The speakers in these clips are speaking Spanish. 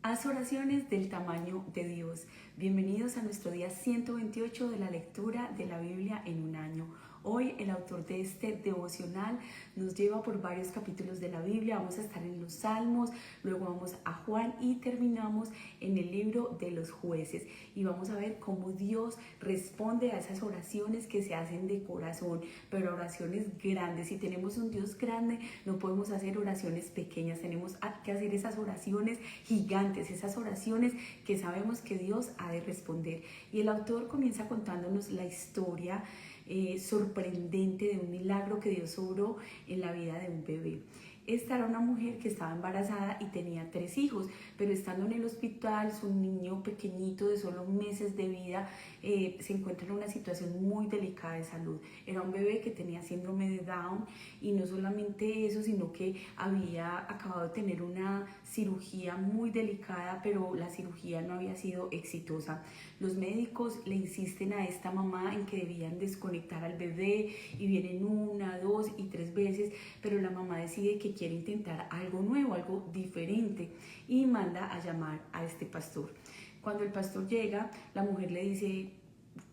Haz oraciones del tamaño de Dios. Bienvenidos a nuestro día 128 de la lectura de la Biblia en un año. Hoy el autor de este devocional nos lleva por varios capítulos de la Biblia. Vamos a estar en los Salmos, luego vamos a Juan y terminamos en el libro de los Jueces. Y vamos a ver cómo Dios responde a esas oraciones que se hacen de corazón, pero oraciones grandes. Si tenemos un Dios grande, no podemos hacer oraciones pequeñas. Tenemos que hacer esas oraciones gigantes, esas oraciones que sabemos que Dios ha de responder. Y el autor comienza contándonos la historia sorprendente de un milagro que Dios obró en la vida de un bebé. Esta era una mujer que estaba embarazada y tenía 3 hijos, pero estando en el hospital, su niño pequeñito de solo meses de vida se encuentra en una situación muy delicada de salud. Era un bebé que tenía síndrome de Down y no solamente eso, sino que había acabado de tener una cirugía muy delicada, pero la cirugía no había sido exitosa. Los médicos le insisten a esta mamá en que debían desconectar al bebé y vienen 1, 2 y 3 veces, pero la mamá decide que quiere intentar algo nuevo, algo diferente y manda a llamar a este pastor. Cuando el pastor llega, la mujer le dice: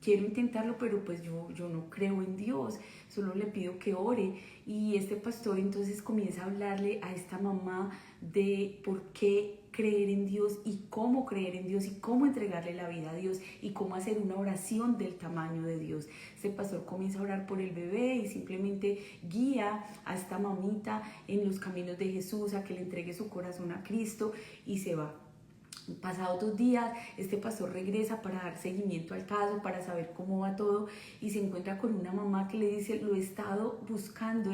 quiero intentarlo, pero pues yo no creo en Dios, solo le pido que ore. Y este pastor entonces comienza a hablarle a esta mamá de por qué creer en Dios y cómo creer en Dios y cómo entregarle la vida a Dios y cómo hacer una oración del tamaño de Dios. Este pastor comienza a orar por el bebé y simplemente guía a esta mamita en los caminos de Jesús, a que le entregue su corazón a Cristo y se va. Pasados 2 días, este pastor regresa para dar seguimiento al caso, para saber cómo va todo, y se encuentra con una mamá que le dice: he estado buscando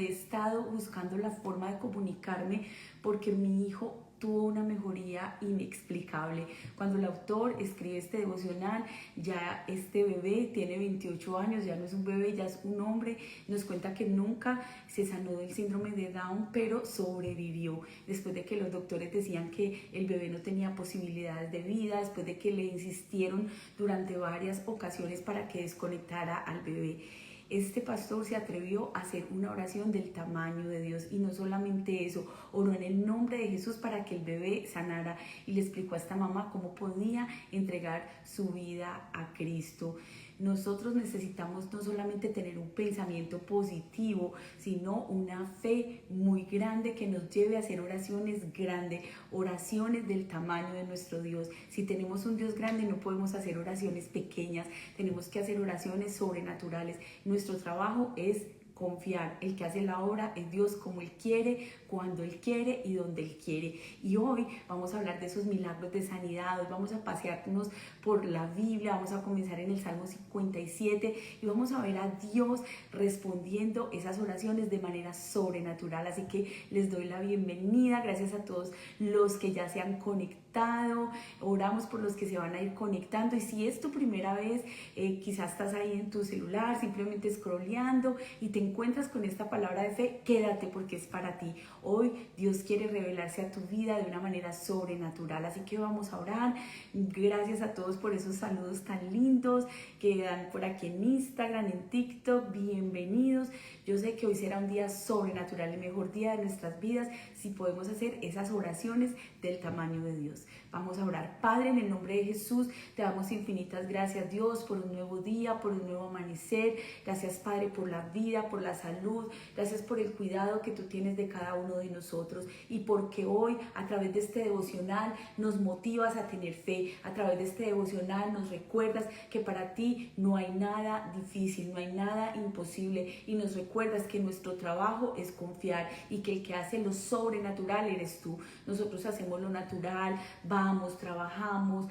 la forma de comunicarme porque mi hijo tuvo una mejoría inexplicable. Cuando el autor escribe este devocional, ya este bebé tiene 28 años, ya no es un bebé, ya es un hombre. Nos cuenta que nunca se sanó del síndrome de Down, pero sobrevivió. Después de que los doctores decían que el bebé no tenía posibilidades de vida, después de que le insistieron durante varias ocasiones para que desconectara al bebé. Este pastor se atrevió a hacer una oración del tamaño de Dios, y no solamente eso, oró en el nombre de Jesús para que el bebé sanara y le explicó a esta mamá cómo podía entregar su vida a Cristo. Nosotros necesitamos no solamente tener un pensamiento positivo, sino una fe muy grande que nos lleve a hacer oraciones grandes, oraciones del tamaño de nuestro Dios. Si tenemos un Dios grande, no podemos hacer oraciones pequeñas, tenemos que hacer oraciones sobrenaturales. Nuestro trabajo es confiar. El que hace la obra es Dios, como Él quiere, cuando Él quiere y donde Él quiere. Y hoy vamos a hablar de esos milagros de sanidad. Hoy vamos a pasearnos por la Biblia. Vamos a comenzar en el Salmo 57 y vamos a ver a Dios respondiendo esas oraciones de manera sobrenatural. Así que les doy la bienvenida. Gracias a todos los que ya se han conectado. Oramos por los que se van a ir conectando. Y si es tu primera vez, quizás estás ahí en tu celular simplemente scrolleando y te encuentras con esta palabra de fe, quédate porque es para ti. Hoy Dios quiere revelarse a tu vida de una manera sobrenatural, así que vamos a orar. Gracias a todos por esos saludos tan lindos que dan por aquí en Instagram, en TikTok. Bienvenidos. Yo sé que hoy será un día sobrenatural, el mejor día de nuestras vidas, si podemos hacer esas oraciones del tamaño de Dios. Vamos a orar. Padre, en el nombre de Jesús, te damos infinitas gracias, Dios, por un nuevo día, por un nuevo amanecer. Gracias, Padre, por la vida, por la salud. Gracias por el cuidado que tú tienes de cada uno de nosotros, y porque hoy, a través de este devocional, nos motivas a tener fe. A través de este devocional nos recuerdas que para ti no hay nada difícil, no hay nada imposible, y nos recuerdas que nuestro trabajo es confiar y que el que hace lo sobrenatural eres tú. Nosotros hacemos lo natural, vamos, trabajamos,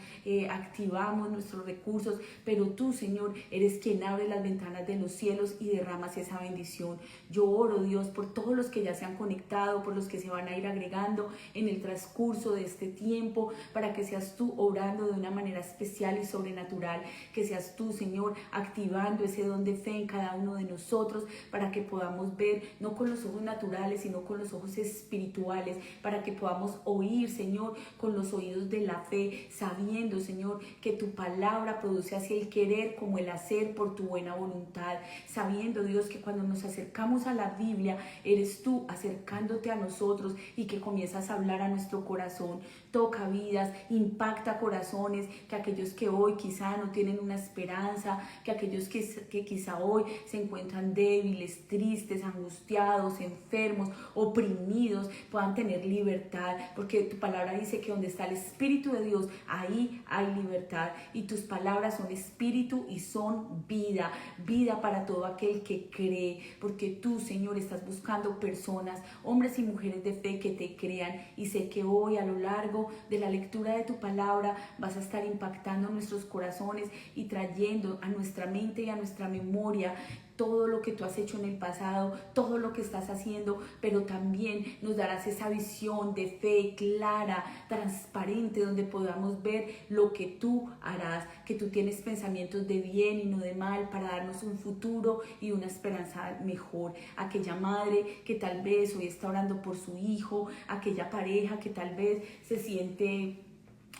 activamos nuestros recursos, pero tú, Señor, eres quien abre las ventanas de los cielos y derramas esa bendición. Yo oro, Dios, por todos los que ya se han conectado, por los que se van a ir agregando en el transcurso de este tiempo, para que seas tú obrando de una manera especial y sobrenatural, que seas tú, Señor, activando ese don de fe en cada uno de nosotros, para que podamos ver no con los ojos naturales, sino con los ojos espirituales, para que podamos oír, Señor, con los oídos de la fe, sabiendo, Señor, que tu palabra produce así el querer como el hacer por tu buena voluntad, sabiendo, Dios, que cuando nos acercamos a la Biblia, eres tú acercándote a nosotros y que comienzas a hablar a nuestro corazón. toca vidas, impacta corazones, que aquellos que hoy quizá no tienen una esperanza, que aquellos que quizá hoy se encuentran débiles, tristes, angustiados, enfermos, oprimidos, puedan tener libertad, porque tu palabra dice que donde está el Espíritu de Dios, ahí hay libertad, y tus palabras son espíritu y son vida, vida para todo aquel que cree, porque tú, Señor, estás buscando personas, hombres y mujeres de fe que te crean, y sé que hoy a lo largo de la lectura de tu palabra vas a estar impactando nuestros corazones y trayendo a nuestra mente y a nuestra memoria todo lo que tú has hecho en el pasado, todo lo que estás haciendo, pero también nos darás esa visión de fe clara, transparente, donde podamos ver lo que tú harás, que tú tienes pensamientos de bien y no de mal para darnos un futuro y una esperanza mejor. Aquella madre que tal vez hoy está orando por su hijo, aquella pareja que tal vez se siente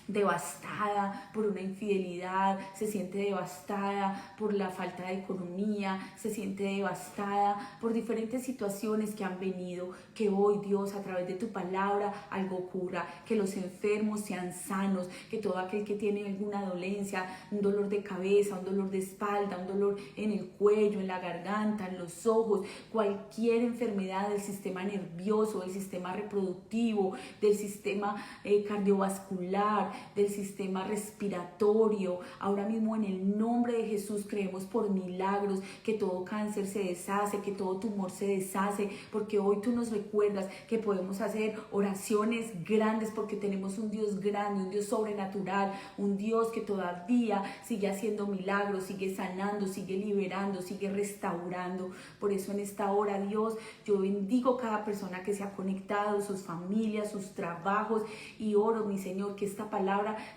devastada por una infidelidad, se siente devastada por la falta de economía, se siente devastada por diferentes situaciones que han venido, que hoy Dios a través de tu palabra algo ocurra, que los enfermos sean sanos, que todo aquel que tiene alguna dolencia, un dolor de cabeza, un dolor de espalda, un dolor en el cuello, en la garganta, en los ojos, cualquier enfermedad del sistema nervioso, del sistema reproductivo, del sistema cardiovascular, del sistema respiratorio, ahora mismo en el nombre de Jesús creemos por milagros que todo cáncer se deshace, que todo tumor se deshace, porque hoy tú nos recuerdas que podemos hacer oraciones grandes porque tenemos un Dios grande, un Dios sobrenatural, un Dios que todavía sigue haciendo milagros, sigue sanando, sigue liberando, sigue restaurando. Por eso en esta hora, Dios, yo bendigo cada persona que se ha conectado, sus familias, sus trabajos, y oro, mi Señor, que esta palabra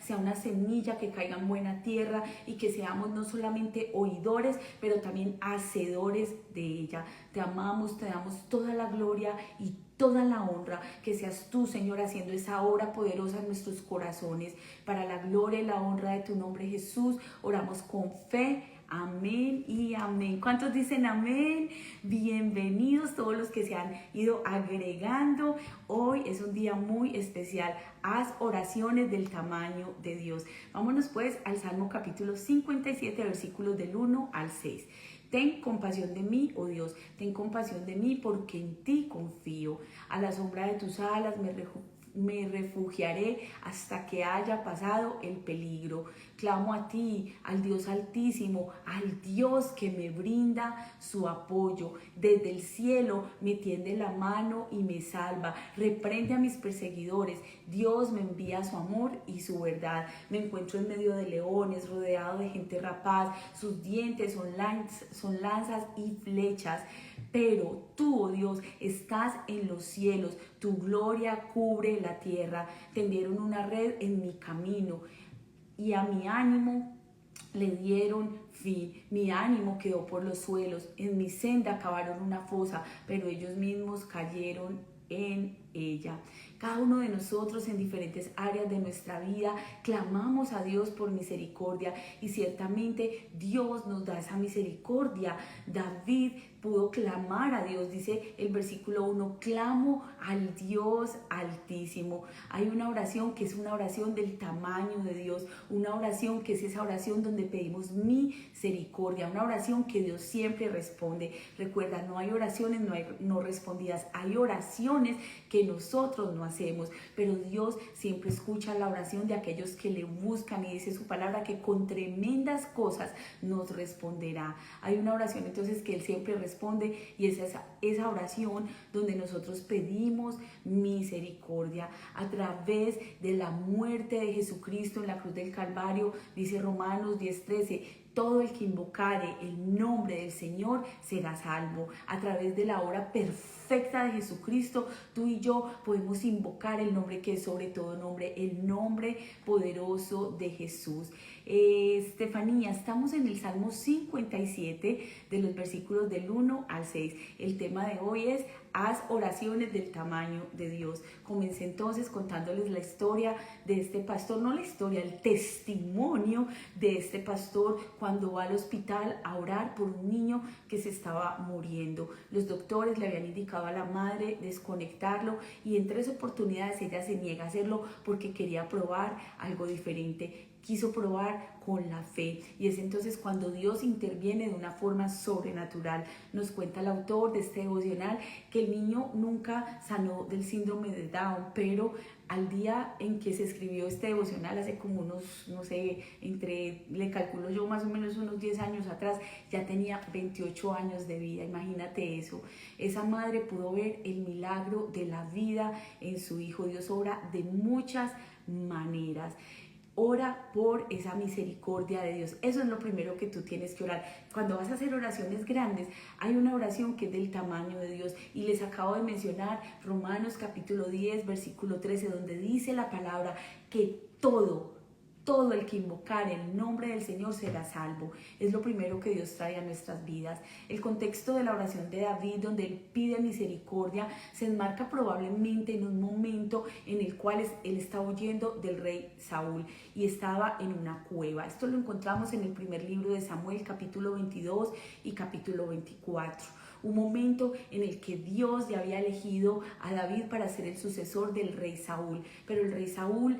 sea una semilla que caiga en buena tierra y que seamos no solamente oidores, pero también hacedores de ella. Te amamos, te damos toda la gloria y toda la honra, que seas tú, Señor, haciendo esa obra poderosa en nuestros corazones. Para la gloria y la honra de tu nombre, Jesús, oramos con fe. Amén y amén. ¿Cuántos dicen amén? Bienvenidos todos los que se han ido agregando. Hoy es un día muy especial. Haz oraciones del tamaño de Dios. Vámonos pues al Salmo capítulo 57, versículos del 1 al 6. Ten compasión de mí, oh Dios, ten compasión de mí porque en ti confío. A la sombra de tus alas me refugiaré hasta que haya pasado el peligro. Clamo a ti, al Dios altísimo, al Dios que me brinda su apoyo. Desde el cielo me tiende la mano y me salva. Reprende a mis perseguidores. Dios me envía su amor y su verdad. Me encuentro en medio de leones, rodeado de gente rapaz. Sus dientes son lanzas y flechas. Pero tú, oh Dios, estás en los cielos, tu gloria cubre la tierra. Tendieron una red en mi camino y a mi ánimo le dieron fin. Mi ánimo quedó por los suelos, en mi senda cavaron una fosa, pero ellos mismos cayeron en ella. Cada uno de nosotros en diferentes áreas de nuestra vida clamamos a Dios por misericordia y ciertamente Dios nos da esa misericordia. David pudo clamar a Dios, dice el versículo 1, clamo al Dios altísimo. Hay una oración que es una oración del tamaño de Dios, una oración que es esa oración donde pedimos misericordia, una oración que Dios siempre responde. Recuerda, no hay oraciones no respondidas, hay oraciones que nosotros no hacemos, pero Dios siempre escucha la oración de aquellos que le buscan y dice su palabra que con tremendas cosas nos responderá. Hay una oración entonces que Él siempre responde y es esa oración donde nosotros pedimos misericordia a través de la muerte de Jesucristo en la cruz del Calvario. Dice Romanos 10:13, todo el que invocare el nombre del Señor será salvo. A través de la obra perfecta de Jesucristo, tú y yo podemos invocar el nombre que es sobre todo nombre, el nombre poderoso de Jesús. Estefanía, estamos en el Salmo 57 de los versículos del 1 al 6. El tema de hoy es haz oraciones del tamaño de Dios. Comencé entonces contándoles la historia de este pastor, no la historia, el testimonio de este pastor cuando va al hospital a orar por un niño que se estaba muriendo. Los doctores le habían indicado a la madre desconectarlo y en 3 oportunidades ella se niega a hacerlo porque quería probar algo diferente. Quiso probar con la fe, y es entonces cuando Dios interviene de una forma sobrenatural. Nos cuenta el autor de este devocional que el niño nunca sanó del síndrome de Down, pero al día en que se escribió este devocional, hace como unos, no sé, le calculo yo más o menos unos 10 años atrás, ya tenía 28 años de vida. Imagínate eso. Esa madre pudo ver el milagro de la vida en su hijo. Dios obra de muchas maneras. Ora por esa misericordia de Dios. Eso es lo primero que tú tienes que orar. Cuando vas a hacer oraciones grandes, hay una oración que es del tamaño de Dios. Y les acabo de mencionar Romanos capítulo 10, versículo 13, donde dice la palabra que todo el que invocare el nombre del Señor será salvo. Es lo primero que Dios trae a nuestras vidas. El contexto de la oración de David, donde él pide misericordia, se enmarca probablemente en un momento en el cual él estaba huyendo del rey Saúl y estaba en una cueva. Esto lo encontramos en el primer libro de Samuel, capítulo 22 y capítulo 24. Un momento en el que Dios ya había elegido a David para ser el sucesor del rey Saúl, pero el rey Saúl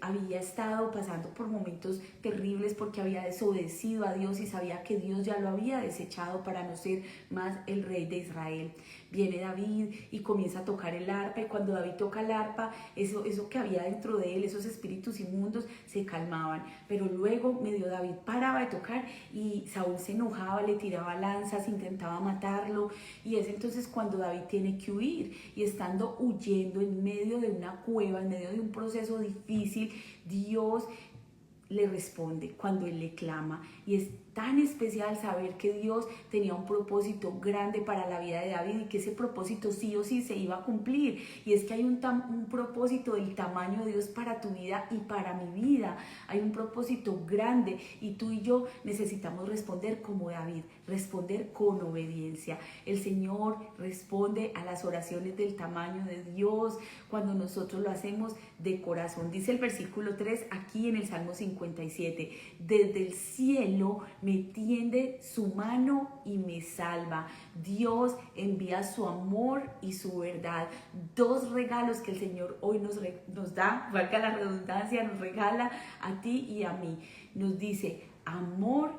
había estado pasando por momentos terribles porque había desobedecido a Dios y sabía que Dios ya lo había desechado para no ser más el rey de Israel. Viene David y comienza a tocar el arpa, y cuando David toca el arpa, eso que había dentro de él, esos espíritus inmundos, se calmaban. Pero luego medio David paraba de tocar y Saúl se enojaba, le tiraba lanzas, intentaba matarlo, y es entonces cuando David tiene que huir, y estando huyendo en medio de una cueva, en medio de un proceso difícil, Dios le responde cuando él le clama. Y es tan especial saber que Dios tenía un propósito grande para la vida de David y que ese propósito sí o sí se iba a cumplir. Y es que hay un propósito del tamaño de Dios para tu vida y para mi vida. Hay un propósito grande y tú y yo necesitamos responder como David, responder con obediencia. El Señor responde a las oraciones del tamaño de Dios cuando nosotros lo hacemos de corazón. Dice el versículo 3 aquí en el Salmo 57: desde el cielo me tiende su mano y me salva. Dios envía su amor y su verdad. 2 regalos que el Señor hoy nos da, valga la redundancia, nos regala a ti y a mí. Nos dice amor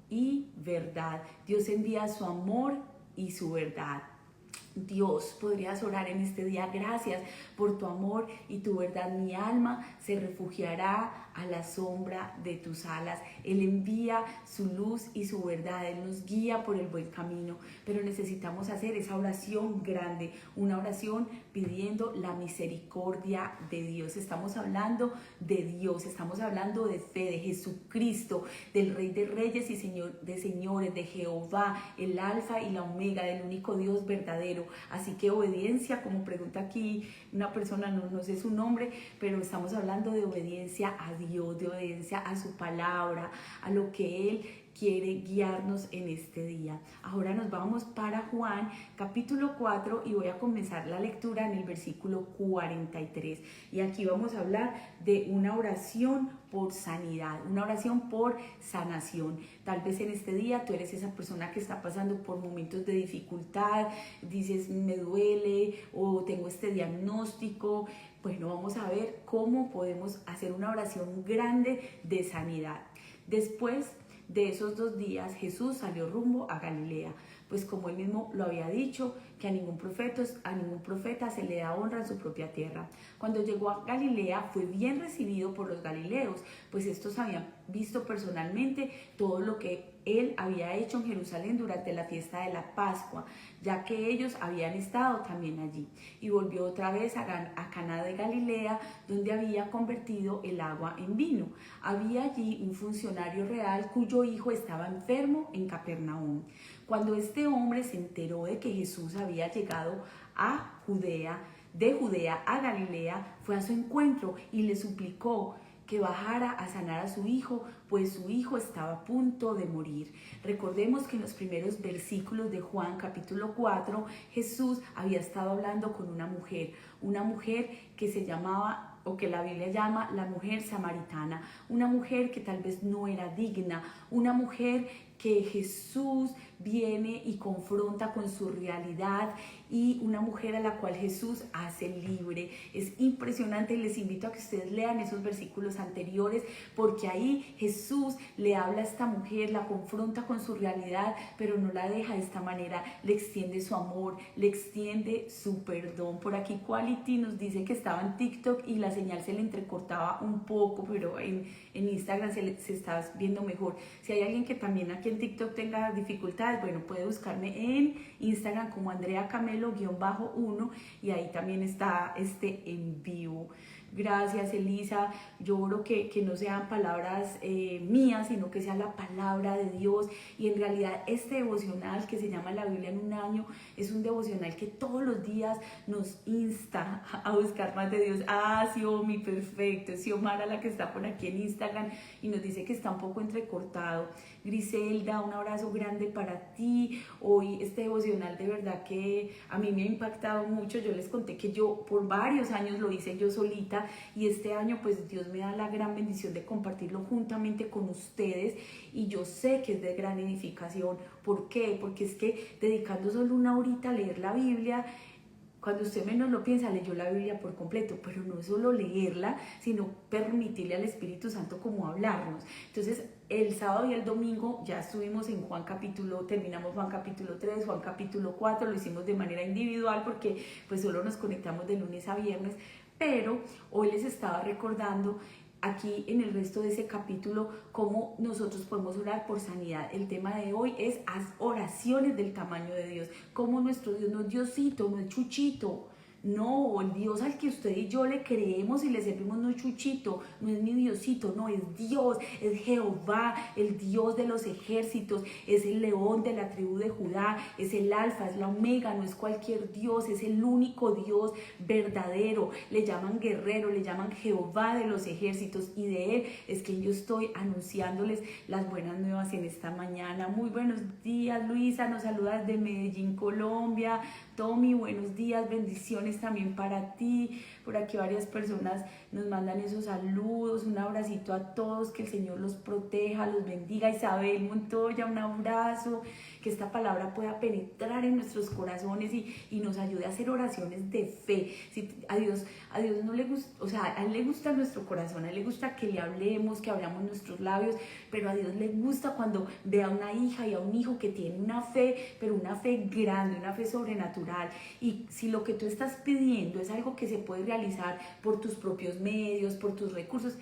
y verdad. Dios envía su amor y su verdad. Dios, podrías orar en este día: gracias por tu amor y tu verdad. Mi alma se refugiará a la sombra de tus alas. Él envía su luz y su verdad. Él nos guía por el buen camino. Pero necesitamos hacer esa oración grande, una oración pidiendo la misericordia de Dios. Estamos hablando de Dios, estamos hablando de fe, de Jesucristo, del Rey de Reyes y Señor de Señores, de Jehová, el Alfa y la Omega, del único Dios verdadero. Así que obediencia, como pregunta aquí una persona, no sé su nombre, pero estamos hablando de obediencia a Dios, de obediencia a su palabra, a lo que Él quiere guiarnos en este día. Ahora nos vamos para Juan capítulo 4 y voy a comenzar la lectura en el versículo 43. Y aquí vamos a hablar de una oración por sanidad, una oración por sanación. Tal vez en este día tú eres esa persona que está pasando por momentos de dificultad, dices me duele o tengo este diagnóstico. Bueno, vamos a ver cómo podemos hacer una oración grande de sanidad. Después de esos 2 días, Jesús salió rumbo a Galilea, pues como él mismo lo había dicho, que a ningún profeta se le da honra en su propia tierra. Cuando llegó a Galilea fue bien recibido por los galileos, pues estos habían visto personalmente todo lo que él había hecho en Jerusalén durante la fiesta de la Pascua, ya que ellos habían estado también allí. Y volvió otra vez a Caná de Galilea, donde había convertido el agua en vino. Había allí un funcionario real cuyo hijo estaba enfermo en Capernaum. Cuando este hombre se enteró de que Jesús había llegado de Judea a Galilea, fue a su encuentro y le suplicó que bajara a sanar a su hijo, pues su hijo estaba a punto de morir. Recordemos que en los primeros versículos de Juan capítulo 4, Jesús había estado hablando con una mujer que se llamaba, o que la Biblia llama la mujer samaritana, una mujer que tal vez no era digna, una mujer que Jesús viene y confronta con su realidad, y una mujer a la cual Jesús hace libre. Es impresionante y les invito a que ustedes lean esos versículos anteriores, porque ahí Jesús le habla a esta mujer, la confronta con su realidad, pero no la deja de esta manera, le extiende su amor, le extiende su perdón. Por aquí Quality nos dice que estaba en TikTok y la señal se le entrecortaba un poco, pero en Instagram se está viendo mejor. Si hay alguien que también aquí en TikTok tenga dificultades, bueno, puede buscarme en Instagram como Andrea Camelo-1, y ahí también está en vivo. Gracias, Elisa. Yo oro que no sean palabras mías, sino que sea la palabra de Dios. Y en realidad este devocional que se llama La Biblia en un año es un devocional que todos los días nos insta a buscar más de Dios. Xiomi, perfecto. Xiomara, la que está por aquí en Instagram y nos dice que está un poco entrecortado. Griselda, un abrazo grande para ti. Hoy este devocional de verdad que a mí me ha impactado mucho. Yo les conté que yo por varios años lo hice yo solita, y este año pues Dios me da la gran bendición de compartirlo juntamente con ustedes, y yo sé que es de gran edificación. ¿Por qué? Porque es que dedicando solo una horita a leer la Biblia, cuando usted menos lo piensa, leyó la Biblia por completo, pero no es solo leerla, sino permitirle al Espíritu Santo como hablarnos. Entonces, el sábado y el domingo ya estuvimos en terminamos Juan capítulo 3, Juan capítulo 4, lo hicimos de manera individual porque pues solo nos conectamos de lunes a viernes, pero hoy les estaba recordando aquí en el resto de ese capítulo cómo nosotros podemos orar por sanidad. El tema de hoy es haz oraciones del tamaño de Dios. Cómo nuestro Dios no es Diosito, no es Chuchito. No, el Dios al que usted y yo le creemos y le servimos no es Chuchito, no es mi Diosito, no, es Dios, es Jehová, el Dios de los ejércitos, es el león de la tribu de Judá, es el alfa, es la omega, no es cualquier Dios, es el único Dios verdadero. Le llaman guerrero, le llaman Jehová de los ejércitos, y de él es que yo estoy anunciándoles las buenas nuevas en esta mañana. Muy buenos días, Luisa, nos saludas de Medellín, Colombia. Tommy, buenos días, bendiciones también para ti. Por aquí varias personas nos mandan esos saludos, un abracito a todos, que el Señor los proteja, los bendiga. Isabel Montoya, un abrazo, que esta palabra pueda penetrar en nuestros corazones y nos ayude a hacer oraciones de fe. Si a Dios no le gusta, o sea, a Él le gusta nuestro corazón, a Él le gusta que le hablemos, que abramos nuestros labios, pero a Dios le gusta cuando ve a una hija y a un hijo que tiene una fe, pero una fe grande, una fe sobrenatural. Y si lo que tú estás pidiendo es algo que se puede realizar por tus propios medios, por tus recursos,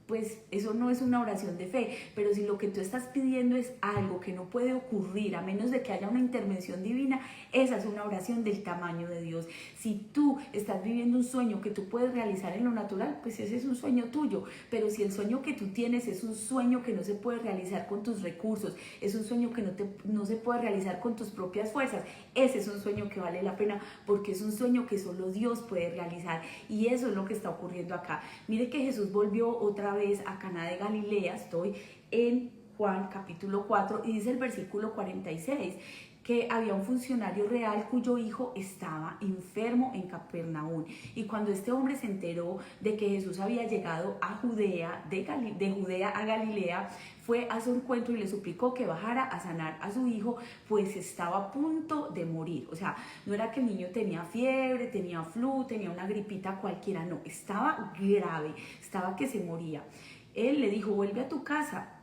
pues eso no es una oración de fe. Pero si lo que tú estás pidiendo es algo que no puede ocurrir a menos de que haya una intervención divina, esa es una oración del tamaño de Dios. Si tú estás viviendo un sueño que tú puedes realizar en lo natural, pues ese es un sueño tuyo. Pero si el sueño que tú tienes es un sueño que no se puede realizar con tus recursos, es un sueño que no se puede realizar con tus propias fuerzas, ese es un sueño que vale la pena, porque es un sueño que solo Dios puede realizar. Y eso es lo que está ocurriendo acá. Mire que Jesús volvió otra vez a Caná de Galilea. Estoy en Juan capítulo 4 y dice el versículo 46 que había un funcionario real cuyo hijo estaba enfermo en Capernaum. Y cuando este hombre se enteró de que Jesús había llegado a Judea, de Judea a Galilea, fue a su encuentro y le suplicó que bajara a sanar a su hijo, pues estaba a punto de morir. O sea, no era que el niño tenía fiebre, tenía flu, tenía una gripita cualquiera, no, estaba grave, estaba que se moría. Él le dijo: vuelve a tu casa,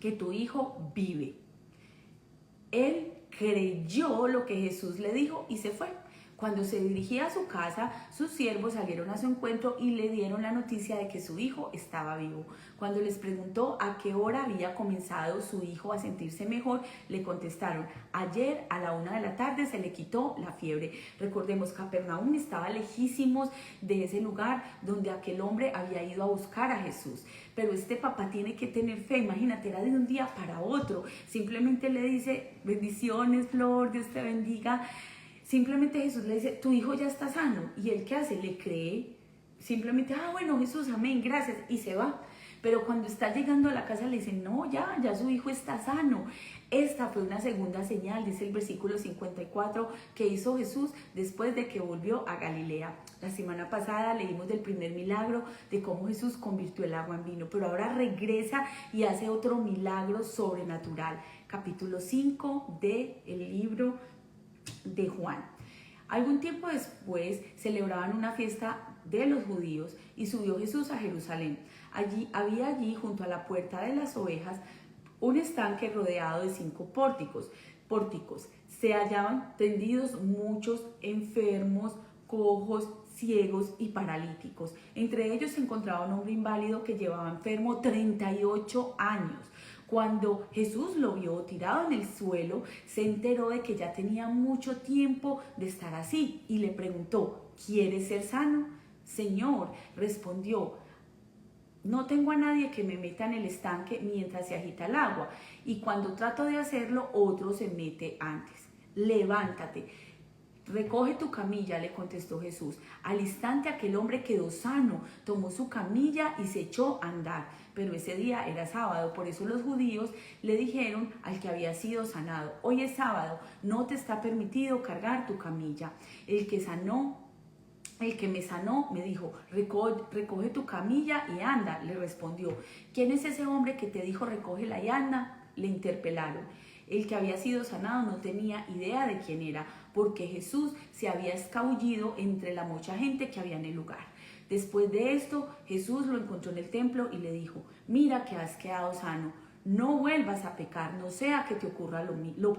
que tu hijo vive. Él creyó lo que Jesús le dijo y se fue. Cuando se dirigía a su casa, sus siervos salieron a su encuentro y le dieron la noticia de que su hijo estaba vivo. Cuando les preguntó a qué hora había comenzado su hijo a sentirse mejor, le contestaron: ayer a la 1 de la tarde se le quitó la fiebre. Recordemos, Capernaum estaba lejísimos de ese lugar donde aquel hombre había ido a buscar a Jesús. Pero este papá tiene que tener fe. Imagínate, era de un día para otro. Simplemente le dice: bendiciones, Flor, Dios te bendiga. Simplemente Jesús le dice: tu hijo ya está sano. ¿Y él qué hace? Le cree. simplemente, bueno, Jesús, amén, gracias, y se va. Pero cuando está llegando a la casa le dicen, no, ya su hijo está sano. Esta fue una segunda señal, dice el versículo 54, que hizo Jesús después de que volvió a Galilea. La semana pasada leímos del primer milagro, de cómo Jesús convirtió el agua en vino, pero ahora regresa y hace otro milagro sobrenatural. Capítulo 5 del libro de Juan. Algún tiempo después celebraban una fiesta de los judíos y subió Jesús a Jerusalén. Había allí junto a la puerta de las ovejas un estanque rodeado de 5 pórticos. Se hallaban tendidos muchos enfermos, cojos, ciegos y paralíticos. Entre ellos se encontraba un hombre inválido que llevaba enfermo 38 años. Cuando Jesús lo vio tirado en el suelo, se enteró de que ya tenía mucho tiempo de estar así y le preguntó, ¿quieres ser sano? Señor, respondió, no tengo a nadie que me meta en el estanque mientras se agita el agua, y cuando trato de hacerlo, otro se mete antes. Levántate, recoge tu camilla, le contestó Jesús. Al instante aquel hombre quedó sano, tomó su camilla y se echó a andar. Pero ese día era sábado, por eso los judíos le dijeron al que había sido sanado, hoy es sábado, no te está permitido cargar tu camilla. El que me sanó me dijo, recoge tu camilla y anda, le respondió. ¿Quién es ese hombre que te dijo recógela y anda? Le interpelaron. El que había sido sanado no tenía idea de quién era, porque Jesús se había escabullido entre la mucha gente que había en el lugar. Después de esto, Jesús lo encontró en el templo y le dijo, mira que has quedado sano, no vuelvas a pecar, no sea que te ocurra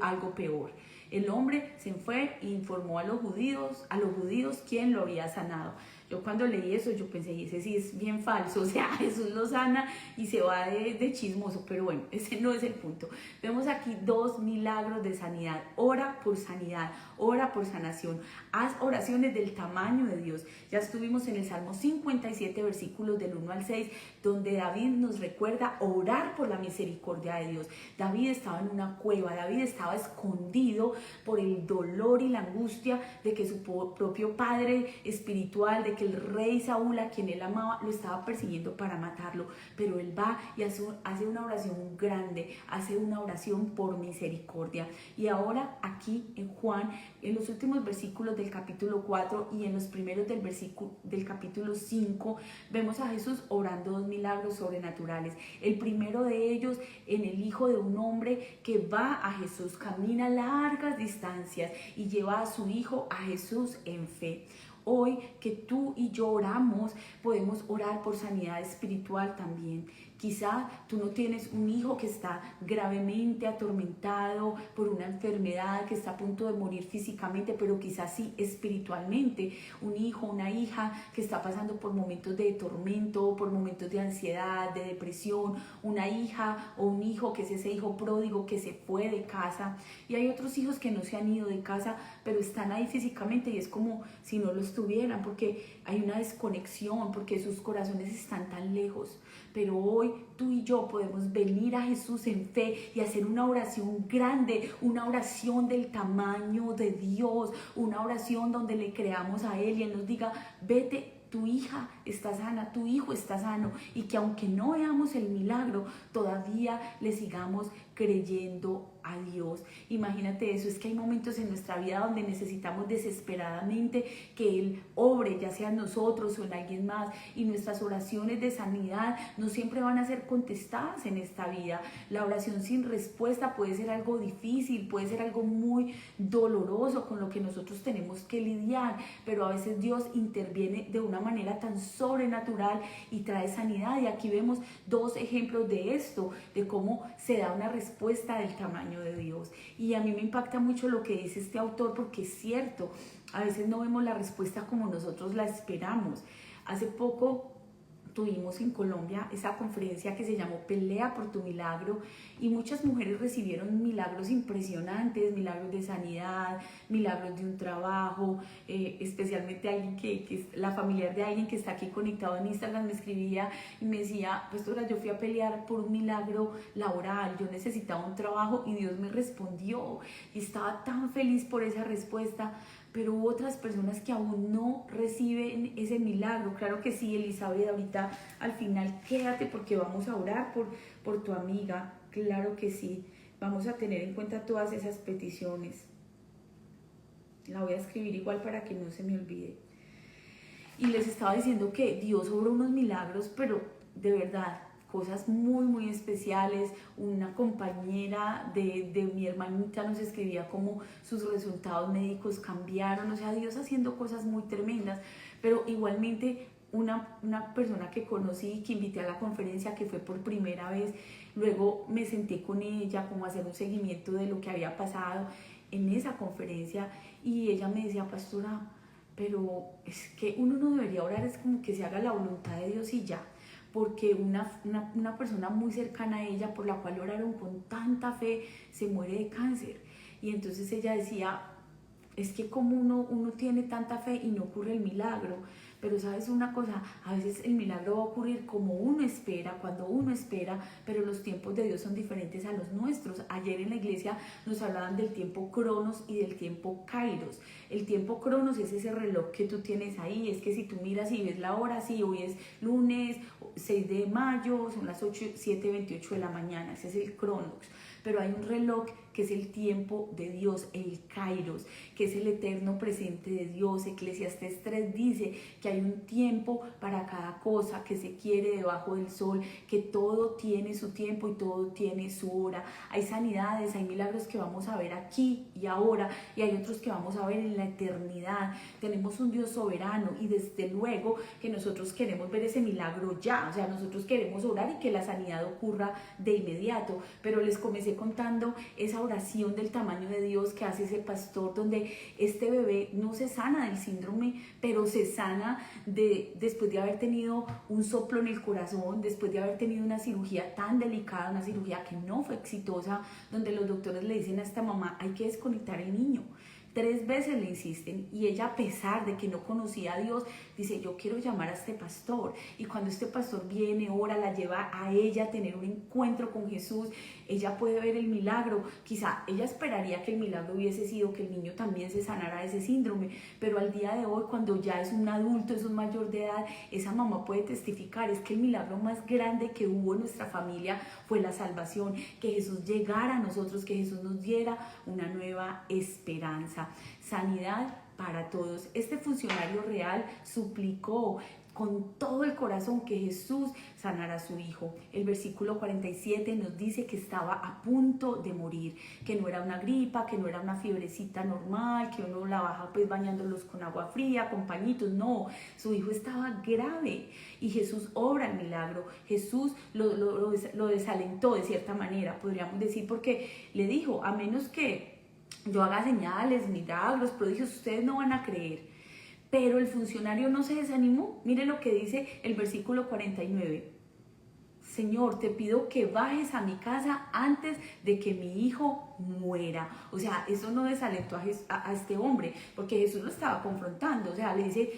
algo peor. El hombre se fue e informó a los judíos quién lo había sanado. Yo cuando leí eso, yo pensé, ese sí es bien falso, o sea, Jesús lo sana y se va de chismoso, pero bueno, ese no es el punto. Vemos aquí 2 milagros de sanidad. Ora por sanidad, ora por sanación. Haz oraciones del tamaño de Dios. Ya estuvimos en el Salmo 57, versículos del 1 al 6, donde David nos recuerda orar por la misericordia de Dios. David estaba en una cueva, David estaba escondido por el dolor y la angustia de que su propio padre espiritual, de que el rey Saúl, a quien él amaba, lo estaba persiguiendo para matarlo, pero él va y hace una oración grande, hace una oración por misericordia. Y ahora aquí en Juan, en los últimos versículos del capítulo 4 y en los primeros del capítulo 5, vemos a Jesús orando 2 milagros sobrenaturales. El primero de ellos en el hijo de un hombre que va a Jesús, camina largas distancias y lleva a su hijo a Jesús en fe. Hoy que tú y yo oramos, podemos orar por sanidad espiritual también. Quizá tú no tienes un hijo que está gravemente atormentado por una enfermedad, que está a punto de morir físicamente, pero quizás sí espiritualmente. Un hijo, una hija que está pasando por momentos de tormento, por momentos de ansiedad, de depresión. Una hija o un hijo que es ese hijo pródigo que se fue de casa. Y hay otros hijos que no se han ido de casa, pero están ahí físicamente y es como si no lo estuvieran, porque hay una desconexión, porque sus corazones están tan lejos. Pero hoy tú y yo podemos venir a Jesús en fe y hacer una oración grande, una oración del tamaño de Dios, una oración donde le creamos a Él y Él nos diga, vete, tu hija está sana, tu hijo está sano, y que aunque no veamos el milagro, todavía le sigamos creyendo a Dios. Imagínate eso, es que hay momentos en nuestra vida donde necesitamos desesperadamente que Él obre, ya sea en nosotros o en alguien más, y nuestras oraciones de sanidad no siempre van a ser contestadas en esta vida. La oración sin respuesta puede ser algo difícil, puede ser algo muy doloroso con lo que nosotros tenemos que lidiar, pero a veces Dios interviene de una manera tan sobrenatural y trae sanidad. Y aquí vemos 2 ejemplos de esto, de cómo se da una respuesta del tamaño de Dios. Y a mí me impacta mucho lo que dice este autor, porque es cierto, a veces no vemos la respuesta como nosotros la esperamos. Hace poco tuvimos en Colombia esa conferencia que se llamó Pelea por tu milagro, y muchas mujeres recibieron milagros impresionantes, milagros de sanidad, milagros de un trabajo, especialmente alguien que la familiar de alguien que está aquí conectado en Instagram me escribía y me decía, pastora, yo fui a pelear por un milagro laboral, yo necesitaba un trabajo y Dios me respondió, y estaba tan feliz por esa respuesta. pero hubo otras personas que aún no reciben ese milagro. Claro que sí, Elizabeth, ahorita al final quédate porque vamos a orar por tu amiga. Claro que sí, vamos a tener en cuenta todas esas peticiones. La voy a escribir igual para que no se me olvide. Y les estaba diciendo que Dios obró unos milagros, pero de verdad, cosas muy especiales. Una compañera de mi hermanita nos escribía cómo sus resultados médicos cambiaron, o sea, Dios haciendo cosas muy tremendas, pero igualmente una persona que conocí, que invité a la conferencia, que fue por primera vez, luego me senté con ella como a hacer un seguimiento de lo que había pasado en esa conferencia, y ella me decía, pastora, pero es que uno no debería orar, es como que se haga la voluntad de Dios y ya, porque una persona muy cercana a ella, por la cual oraron con tanta fe, se muere de cáncer. Y entonces ella decía, es que como uno tiene tanta fe y no ocurre el milagro. Pero sabes una cosa, a veces el milagro va a ocurrir como uno espera, cuando uno espera, pero los tiempos de Dios son diferentes a los nuestros. Ayer en la iglesia nos hablaban del tiempo Cronos y del tiempo Kairos. El tiempo Cronos es ese reloj que tú tienes ahí, es que si tú miras y ves la hora, sí, hoy es lunes 6 de mayo, son las 7:28 de la mañana, ese es el Cronos. Pero hay un reloj que es el tiempo de Dios, el Kairos, que es el eterno presente de Dios. Eclesiastés 3 dice que hay un tiempo para cada cosa que se quiere debajo del sol, que todo tiene su tiempo y todo tiene su hora. Hay sanidades, hay milagros que vamos a ver aquí y ahora, y hay otros que vamos a ver en la eternidad. Tenemos un Dios soberano, y desde luego que nosotros queremos ver ese milagro ya, o sea, nosotros queremos orar y que la sanidad ocurra de inmediato. Pero les comencé contando esa oración del tamaño de Dios que hace ese pastor, donde este bebé no se sana del síndrome, pero se sana después de haber tenido un soplo en el corazón, después de haber tenido una cirugía tan delicada, una cirugía que no fue exitosa, donde los doctores le dicen a esta mamá, hay que desconectar el niño. 3 veces le insisten, y ella, a pesar de que no conocía a Dios, dice, yo quiero llamar a este pastor. Y cuando este pastor viene, ora, la lleva a ella a tener un encuentro con Jesús, ella puede ver el milagro. Quizá ella esperaría que el milagro hubiese sido que el niño también se sanara de ese síndrome, pero al día de hoy, cuando ya es un adulto, es un mayor de edad, esa mamá puede testificar, es que el milagro más grande que hubo en nuestra familia fue la salvación, que Jesús llegara a nosotros, que Jesús nos diera una nueva esperanza. Sanidad para todos. Este funcionario real suplicó con todo el corazón que Jesús sanara a su hijo. El versículo 47 nos dice que estaba a punto de morir, que no era una gripa, que no era una fiebrecita normal, que uno la baja pues bañándolos con agua fría, con pañitos. No, su hijo estaba grave, y Jesús obra el milagro. Jesús lo desalentó de cierta manera, podríamos decir, porque le dijo, a menos que yo haga señales, milagros, prodigios, ustedes no van a creer. Pero el funcionario no se desanimó. Mire lo que dice el versículo 49. Señor, te pido que bajes a mi casa antes de que mi hijo muera. O sea, eso no desalentó a este hombre, porque Jesús lo estaba confrontando. O sea, le dice,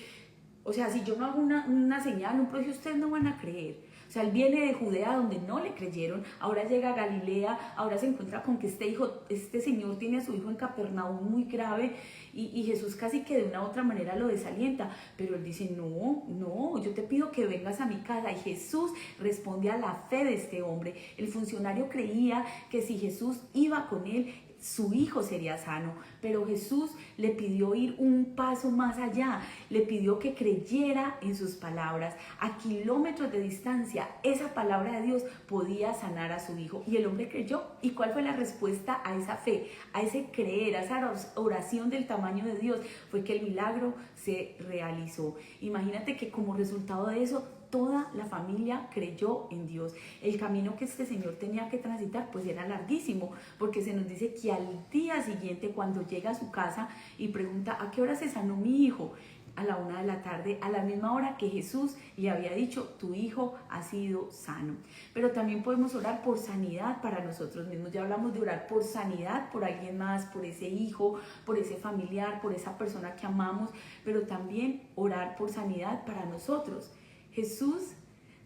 o sea, si yo no hago una señal, un prodigio, ustedes no van a creer. O sea, él viene de Judea, donde no le creyeron, ahora llega a Galilea, ahora se encuentra con que este señor tiene a su hijo en Capernaum muy grave, y Jesús casi que de una u otra manera lo desalienta, pero él dice, no, yo te pido que vengas a mi casa. Y Jesús responde a la fe de este hombre. El funcionario creía que si Jesús iba con él, su hijo sería sano, pero Jesús le pidió ir un paso más allá, le pidió que creyera en sus palabras. A kilómetros de distancia, esa palabra de Dios podía sanar a su hijo, y el hombre creyó. ¿Y cuál fue la respuesta a esa fe, a ese creer, a esa oración del tamaño de Dios? Fue que el milagro se realizó. Imagínate que como resultado de eso, toda la familia creyó en Dios. El camino que este señor tenía que transitar pues era larguísimo, porque se nos dice que al día siguiente, cuando llega a su casa y pregunta ¿a qué hora se sanó mi hijo? A la 1 de la tarde, a la misma hora que Jesús le había dicho, tu hijo ha sido sano. Pero también podemos orar por sanidad para nosotros mismos. Ya hablamos de orar por sanidad por alguien más, por ese hijo, por ese familiar, por esa persona que amamos, pero también orar por sanidad para nosotros. Jesús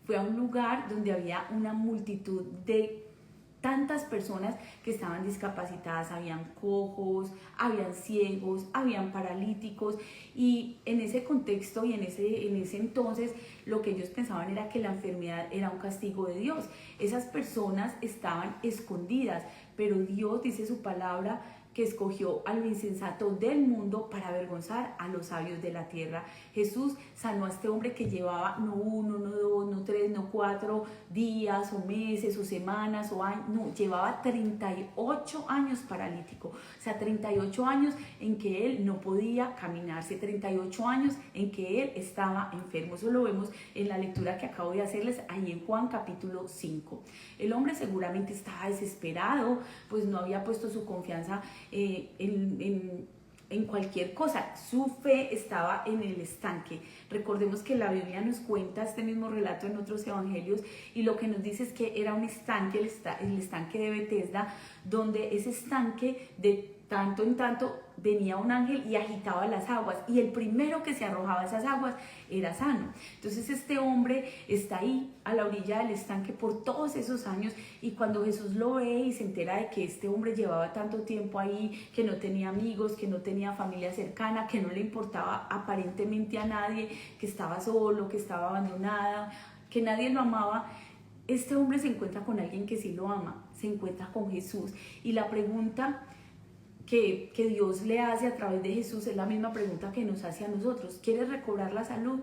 fue a un lugar donde había una multitud de tantas personas que estaban discapacitadas, habían cojos, habían ciegos, habían paralíticos, y en ese contexto y en ese entonces lo que ellos pensaban era que la enfermedad era un castigo de Dios. Esas personas estaban escondidas, pero Dios, dice su palabra, que escogió a lo insensato del mundo para avergonzar a los sabios de la tierra. Jesús sanó a este hombre que llevaba no 1, no 2, no 3, no 4 días o meses o semanas o años, no, llevaba 38 años paralítico, o sea, 38 años en que él no podía caminarse, 38 años en que él estaba enfermo. Eso lo vemos en la lectura que acabo de hacerles ahí en Juan capítulo 5. El hombre seguramente estaba desesperado, pues no había puesto su confianza en cualquier cosa. Su fe estaba en el estanque. Recordemos que la Biblia nos cuenta este mismo relato en otros evangelios, y lo que nos dice es que era un estanque, el estanque de Betesda, donde ese estanque de tanto en tanto venía un ángel y agitaba las aguas, y el primero que se arrojaba a esas aguas era sano. Entonces este hombre está ahí a la orilla del estanque por todos esos años, y cuando Jesús lo ve y se entera de que este hombre llevaba tanto tiempo ahí, que no tenía amigos, que no tenía familia cercana, que no le importaba aparentemente a nadie, que estaba solo, que estaba abandonada, que nadie lo amaba, este hombre se encuentra con alguien que sí lo ama, se encuentra con Jesús, y la pregunta que Dios le hace a través de Jesús es la misma pregunta que nos hace a nosotros. ¿Quieres recobrar la salud?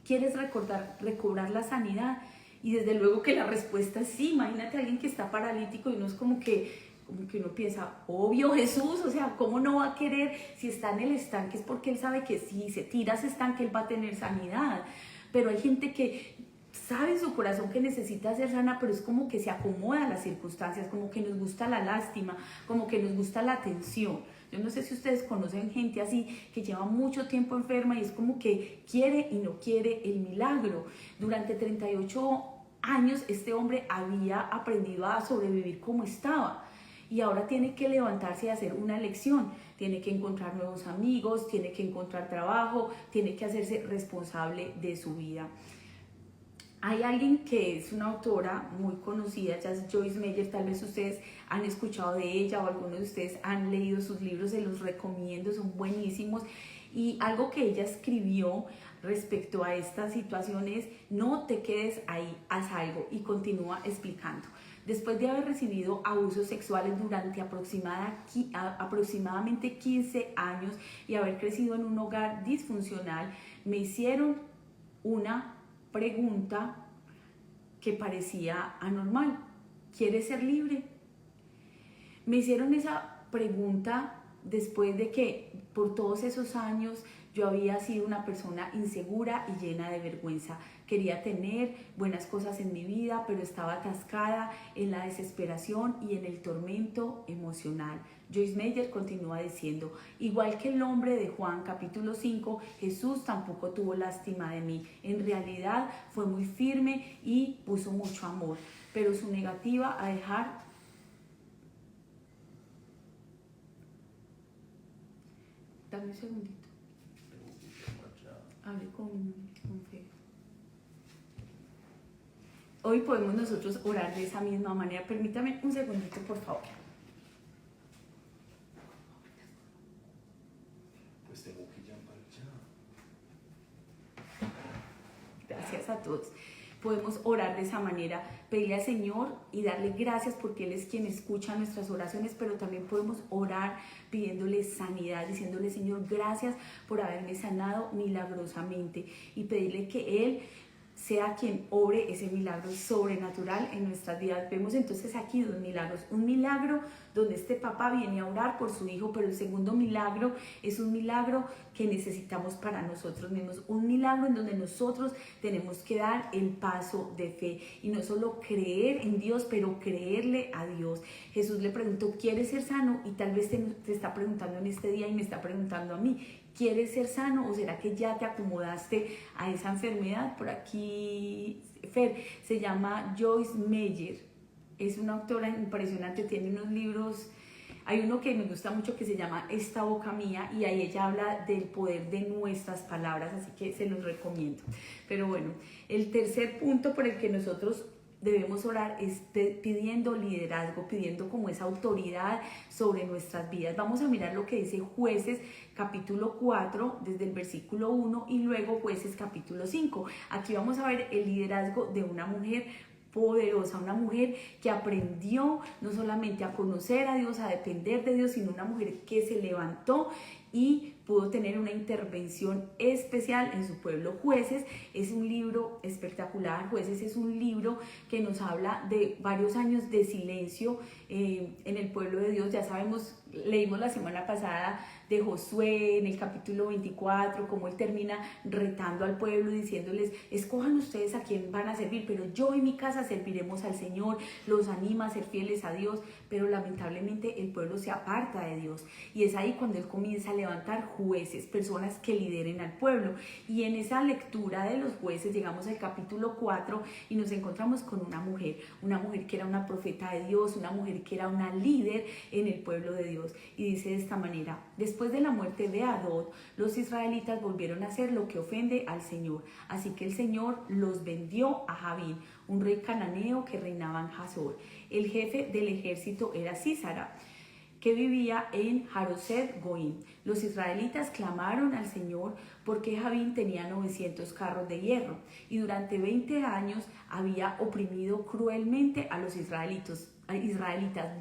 ¿Quieres recobrar la sanidad? Y desde luego que la respuesta es sí. Imagínate a alguien que está paralítico y uno es como que uno piensa, obvio Jesús, o sea, ¿cómo no va a querer? Si está en el estanque es porque Él sabe que si se tira a ese estanque Él va a tener sanidad. Pero hay gente que sabe en su corazón que necesita ser sana, pero es como que se acomoda a las circunstancias, como que nos gusta la lástima, como que nos gusta la atención. Yo no sé si ustedes conocen gente así que lleva mucho tiempo enferma y es como que quiere y no quiere el milagro. Durante 38 años este hombre había aprendido a sobrevivir como estaba, y ahora tiene que levantarse y hacer una elección. Tiene que encontrar nuevos amigos, tiene que encontrar trabajo, tiene que hacerse responsable de su vida. Hay alguien que es una autora muy conocida, ya es Joyce Meyer, tal vez ustedes han escuchado de ella o algunos de ustedes han leído sus libros, se los recomiendo, son buenísimos. Y algo que ella escribió respecto a esta situación es: no te quedes ahí, haz algo. Y continúa explicando. Después de haber recibido abusos sexuales durante aproximadamente 15 años y haber crecido en un hogar disfuncional, me hicieron una pregunta que parecía anormal. ¿Quieres ser libre? Me hicieron esa pregunta después de que por todos esos años yo había sido una persona insegura y llena de vergüenza. Quería tener buenas cosas en mi vida, pero estaba atascada en la desesperación y en el tormento emocional. Joyce Meyer continúa diciendo: igual que el hombre de Juan capítulo 5, Jesús tampoco tuvo lástima de mí. En realidad fue muy firme y puso mucho amor, pero su negativa a dejar... Dame un segundito. Hable con fe. Hoy podemos nosotros orar de esa misma manera. Permítame un segundito, por favor. Pues tengo que llamar ya. Gracias a todos. Podemos orar de esa manera, pedirle al Señor y darle gracias porque Él es quien escucha nuestras oraciones, pero también podemos orar pidiéndole sanidad, diciéndole: Señor, gracias por haberme sanado milagrosamente, y pedirle que Él sea quien obre ese milagro sobrenatural en nuestras vidas. Vemos entonces aquí dos milagros: un milagro donde este papá viene a orar por su hijo, pero el segundo milagro es un milagro que necesitamos para nosotros mismos, un milagro en donde nosotros tenemos que dar el paso de fe, y no solo creer en Dios, pero creerle a Dios. Jesús le preguntó: ¿quieres ser sano? Y tal vez te está preguntando en este día y me está preguntando a mí: ¿quieres ser sano o será que ya te acomodaste a esa enfermedad? Por aquí, Fer, se llama Joyce Meyer. Es una autora impresionante, tiene unos libros. Hay uno que me gusta mucho que se llama Esta boca mía, y ahí ella habla del poder de nuestras palabras, así que se los recomiendo. Pero bueno, el tercer punto por el que nosotros debemos orar es pidiendo liderazgo, pidiendo como esa autoridad sobre nuestras vidas. Vamos a mirar lo que dice Jueces capítulo 4 desde el versículo 1 y luego Jueces capítulo 5. Aquí vamos a ver el liderazgo de una mujer poderosa, una mujer que aprendió no solamente a conocer a Dios, a depender de Dios, sino una mujer que se levantó y pudo tener una intervención especial en su pueblo. Jueces es un libro espectacular. Jueces es un libro que nos habla de varios años de silencio en el pueblo de Dios. Ya sabemos, leímos la semana pasada de Josué en el capítulo 24, cómo él termina retando al pueblo y diciéndoles: escojan ustedes a quién van a servir, pero yo y mi casa serviremos al Señor. Los anima a ser fieles a Dios, pero lamentablemente el pueblo se aparta de Dios, y es ahí cuando él comienza a levantar jueces, personas que lideren al pueblo. Y en esa lectura de los jueces llegamos al capítulo 4 y nos encontramos con una mujer que era una profeta de Dios, una mujer que era una líder en el pueblo de Dios. Y dice de esta manera: después de la muerte de Hadad, los israelitas volvieron a hacer lo que ofende al Señor. Así que el Señor los vendió a Jabín, un rey cananeo que reinaba en Hazor. El jefe del ejército era Sísara, que vivía en Haroset Goim. Los israelitas clamaron al Señor porque Jabín tenía 900 carros de hierro y durante 20 años había oprimido cruelmente a los israelitas.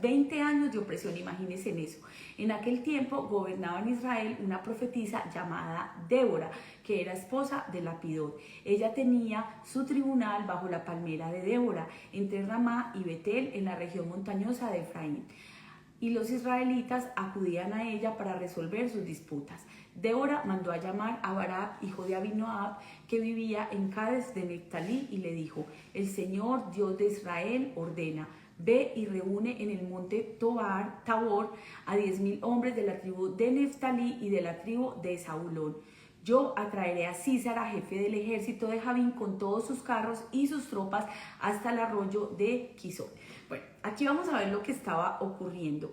20 años de opresión, imagínense en eso. En aquel tiempo gobernaba en Israel una profetisa llamada Débora, que era esposa de Lapidot. Ella tenía su tribunal bajo la palmera de Débora, entre Ramá y Betel, en la región montañosa de Efraín. Y los israelitas acudían a ella para resolver sus disputas. Débora mandó a llamar a Barak, hijo de Abinoab, que vivía en Cades de Neftalí, y le dijo: el Señor, Dios de Israel, ordena: ve y reúne en el monte Tabor a 10,000 hombres de la tribu de Neftalí y de la tribu de Zabulón. Yo atraeré a Sísara, jefe del ejército de Jabín, con todos sus carros y sus tropas hasta el arroyo de Quizón. Bueno, aquí vamos a ver lo que estaba ocurriendo.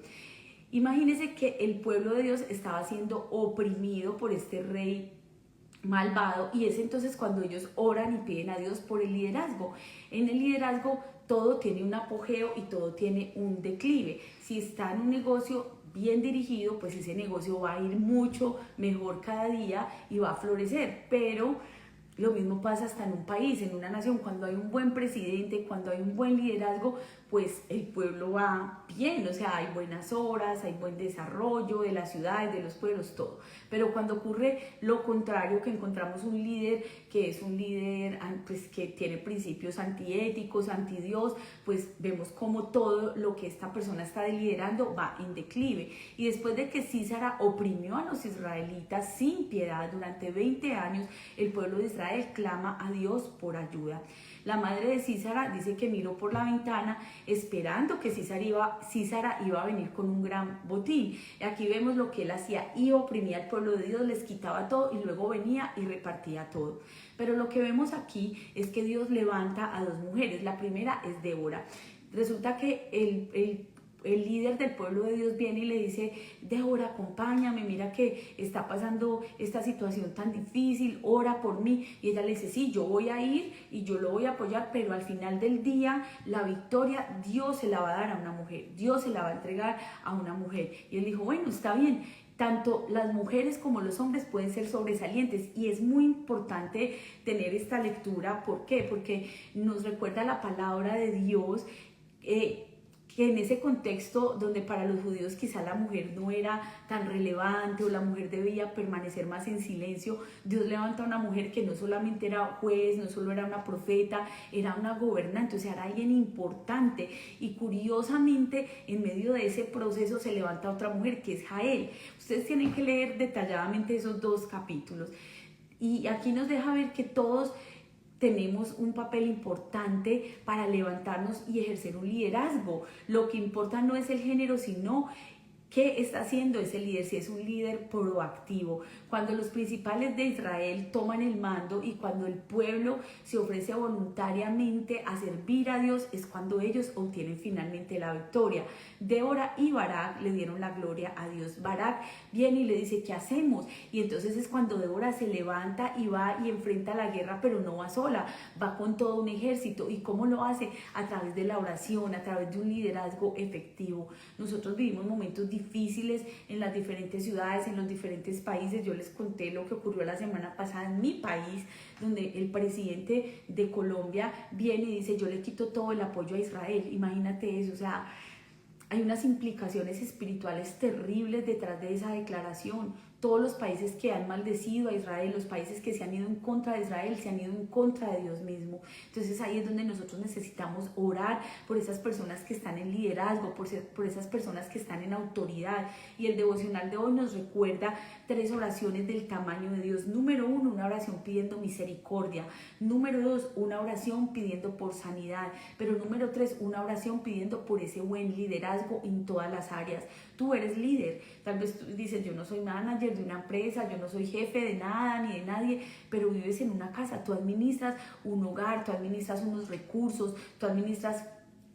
Imagínense que el pueblo de Dios estaba siendo oprimido por este rey malvado, y es entonces cuando ellos oran y piden a Dios por el liderazgo. En el liderazgo todo tiene un apogeo y todo tiene un declive. Si está en un negocio bien dirigido, pues ese negocio va a ir mucho mejor cada día y va a florecer, pero lo mismo pasa hasta en un país, en una nación. Cuando hay un buen presidente, cuando hay un buen liderazgo, pues el pueblo va bien, o sea, hay buenas obras, hay buen desarrollo de las ciudades, de los pueblos, todo. Pero cuando ocurre lo contrario, que encontramos un líder que es un líder pues, que tiene principios antiéticos, antidios, pues vemos como todo lo que esta persona está liderando va en declive. Y después de que Sísara oprimió a los israelitas sin piedad durante 20 años, el pueblo de Israel clama a Dios por ayuda. La madre de Sísara dice que miró por la ventana esperando que Sísara iba a venir con un gran botín. Y aquí vemos lo que él hacía: iba, oprimía al pueblo de Dios, les quitaba todo y luego venía y repartía todo. Pero lo que vemos aquí es que Dios levanta a dos mujeres. La primera es Débora. Resulta que el líder del pueblo de Dios viene y le dice: Débora, acompáñame, mira que está pasando esta situación tan difícil, ora por mí. Y ella le dice: sí, yo voy a ir y yo lo voy a apoyar, pero al final del día la victoria Dios se la va a dar a una mujer, Dios se la va a entregar a una mujer. Y él dijo: bueno, está bien. Tanto las mujeres como los hombres pueden ser sobresalientes, y es muy importante tener esta lectura. ¿Por qué? Porque nos recuerda la palabra de Dios, que en ese contexto donde para los judíos quizá la mujer no era tan relevante o la mujer debía permanecer más en silencio, Dios levanta a una mujer que no solamente era juez, no solo era una profeta, era una gobernante, o sea, era alguien importante. Y curiosamente, en medio de ese proceso se levanta otra mujer, que es Jael. Ustedes tienen que leer detalladamente esos dos capítulos. Y aquí nos deja ver que todos tenemos un papel importante para levantarnos y ejercer un liderazgo. Lo que importa no es el género, sino ¿Qué está haciendo ese líder? Si es un líder proactivo. Cuando los principales de Israel toman el mando y cuando el pueblo se ofrece voluntariamente a servir a Dios, es cuando ellos obtienen finalmente la victoria. Débora y Barak le dieron la gloria a Dios. Barak viene y le dice, ¿qué hacemos? Y entonces es cuando Débora se levanta y va y enfrenta la guerra, pero no va sola, va con todo un ejército. ¿Y cómo lo hace? A través de la oración, a través de un liderazgo efectivo. Nosotros vivimos momentos difíciles en las diferentes ciudades, en los diferentes países. Yo les conté lo que ocurrió la semana pasada en mi país, donde el presidente de Colombia viene y dice, yo le quito todo el apoyo a Israel. Imagínate eso, o sea, hay unas implicaciones espirituales terribles detrás de esa declaración. Todos los países que han maldecido a Israel, los países que se han ido en contra de Israel, se han ido en contra de Dios mismo. Entonces ahí es donde nosotros necesitamos orar por esas personas que están en liderazgo, por esas personas que están en autoridad. Y el devocional de hoy nos recuerda 3 oraciones del tamaño de Dios. Número 1, una oración pidiendo misericordia. Número 2, una oración pidiendo por sanidad. Pero número 3, una oración pidiendo por ese buen liderazgo en todas las áreas. Tú eres líder. Tal vez tú dices, yo no soy manager de una empresa, yo no soy jefe de nada ni de nadie, pero vives en una casa, tú administras un hogar, tú administras unos recursos, tú administras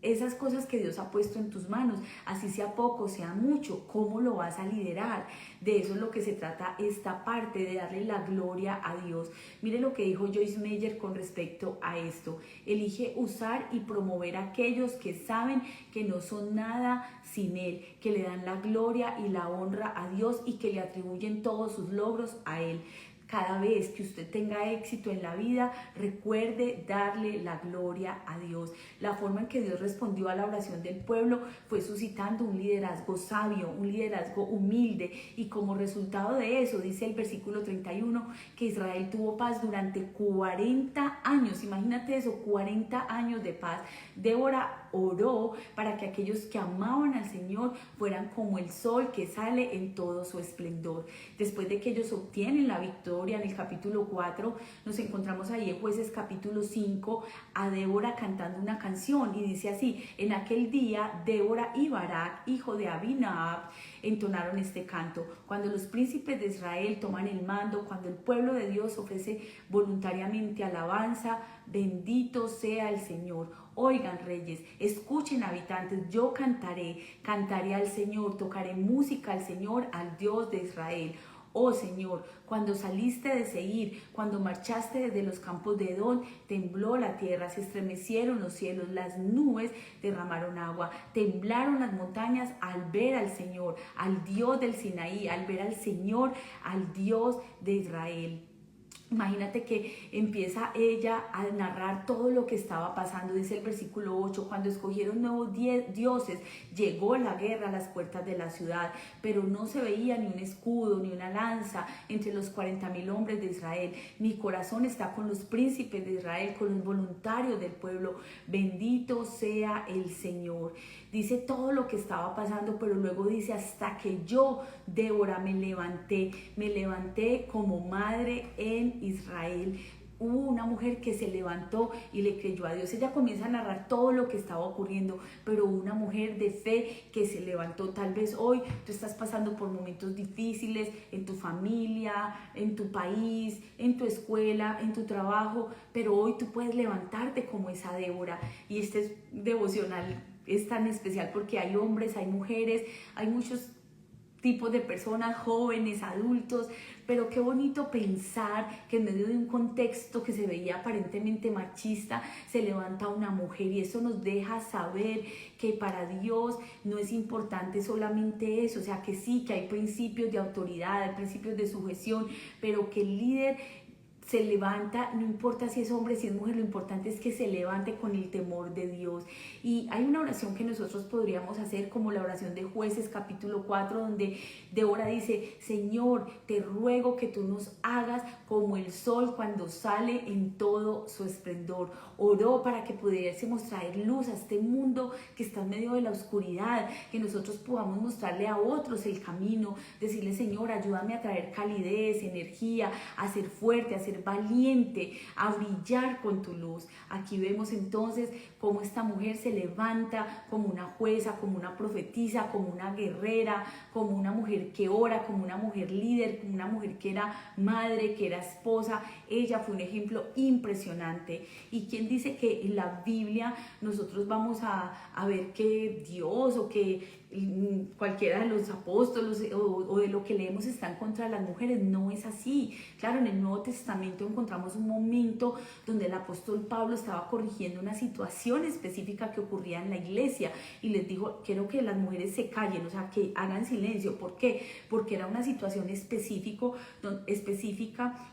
esas cosas que Dios ha puesto en tus manos, así sea poco, sea mucho. ¿Cómo lo vas a liderar? De eso es lo que se trata esta parte, de darle la gloria a Dios. Mire lo que dijo Joyce Meyer con respecto a esto. Elige usar y promover a aquellos que saben que no son nada sin Él, que le dan la gloria y la honra a Dios y que le atribuyen todos sus logros a Él. Cada vez que usted tenga éxito en la vida, recuerde darle la gloria a Dios. La forma en que Dios respondió a la oración del pueblo fue suscitando un liderazgo sabio, un liderazgo humilde, y como resultado de eso, dice el versículo 31, que Israel tuvo paz durante 40 años. Imagínate eso, 40 años de paz. Débora oró para que aquellos que amaban al Señor fueran como el sol que sale en todo su esplendor. Después de que ellos obtienen la victoria, en el capítulo 4, nos encontramos ahí en Jueces capítulo 5 a Débora cantando una canción, y dice así: en aquel día Débora y Barak, hijo de Abinadab, entonaron este canto. Cuando los príncipes de Israel toman el mando, cuando el pueblo de Dios ofrece voluntariamente alabanza, bendito sea el Señor. Oigan, reyes, escuchen, habitantes, yo cantaré al Señor, tocaré música al Señor, al Dios de Israel. Oh Señor, cuando saliste de Seir, cuando marchaste desde los campos de Edom, tembló la tierra, se estremecieron los cielos, las nubes derramaron agua, temblaron las montañas al ver al Señor, al Dios del Sinaí, al ver al Señor, al Dios de Israel. Imagínate que empieza ella a narrar todo lo que estaba pasando. Dice el versículo 8, cuando escogieron nuevos dioses, llegó la guerra a las puertas de la ciudad, pero no se veía ni un escudo, ni una lanza entre los 40,000 hombres de Israel. Mi corazón está con los príncipes de Israel, con los voluntarios del pueblo. Bendito sea el Señor. Dice todo lo que estaba pasando, pero luego dice: hasta que yo, Débora, me levanté como madre en Israel. Hubo una mujer que se levantó y le creyó a Dios. Ella comienza a narrar todo lo que estaba ocurriendo, pero una mujer de fe que se levantó. Tal vez hoy tú estás pasando por momentos difíciles en tu familia, en tu país, en tu escuela, en tu trabajo, pero hoy tú puedes levantarte como esa Débora. Y este devocional es tan especial porque hay hombres, hay mujeres, hay muchos tipos de personas, jóvenes, adultos, pero qué bonito pensar que en medio de un contexto que se veía aparentemente machista, se levanta una mujer, y eso nos deja saber que para Dios no es importante solamente eso, o sea que sí, que hay principios de autoridad, hay principios de sujeción, pero que el líder se levanta, no importa si es hombre, si es mujer, lo importante es que se levante con el temor de Dios. Y hay una oración que nosotros podríamos hacer, como la oración de Jueces capítulo 4, donde Débora dice: Señor, te ruego que tú nos hagas como el sol cuando sale en todo su esplendor. Oró para que pudiésemos traer luz a este mundo que está en medio de la oscuridad, que nosotros podamos mostrarle a otros el camino, decirle: Señor, ayúdame a traer calidez, energía, a ser fuerte, a ser ser valiente, a brillar con tu luz. Aquí vemos entonces cómo esta mujer se levanta como una jueza, como una profetisa, como una guerrera, como una mujer que ora, como una mujer líder, como una mujer que era madre, que era esposa. Ella fue un ejemplo impresionante. ¿Y quién dice que en la Biblia nosotros vamos a ver que Dios o que cualquiera de los apóstoles o de lo que leemos está en contra de las mujeres? No es así. Claro, en el Nuevo Testamento encontramos un momento donde el apóstol Pablo estaba corrigiendo una situación específica que ocurría en la iglesia y les dijo: quiero que las mujeres se callen, o sea, que hagan silencio. ¿Por qué? Porque era una situación específica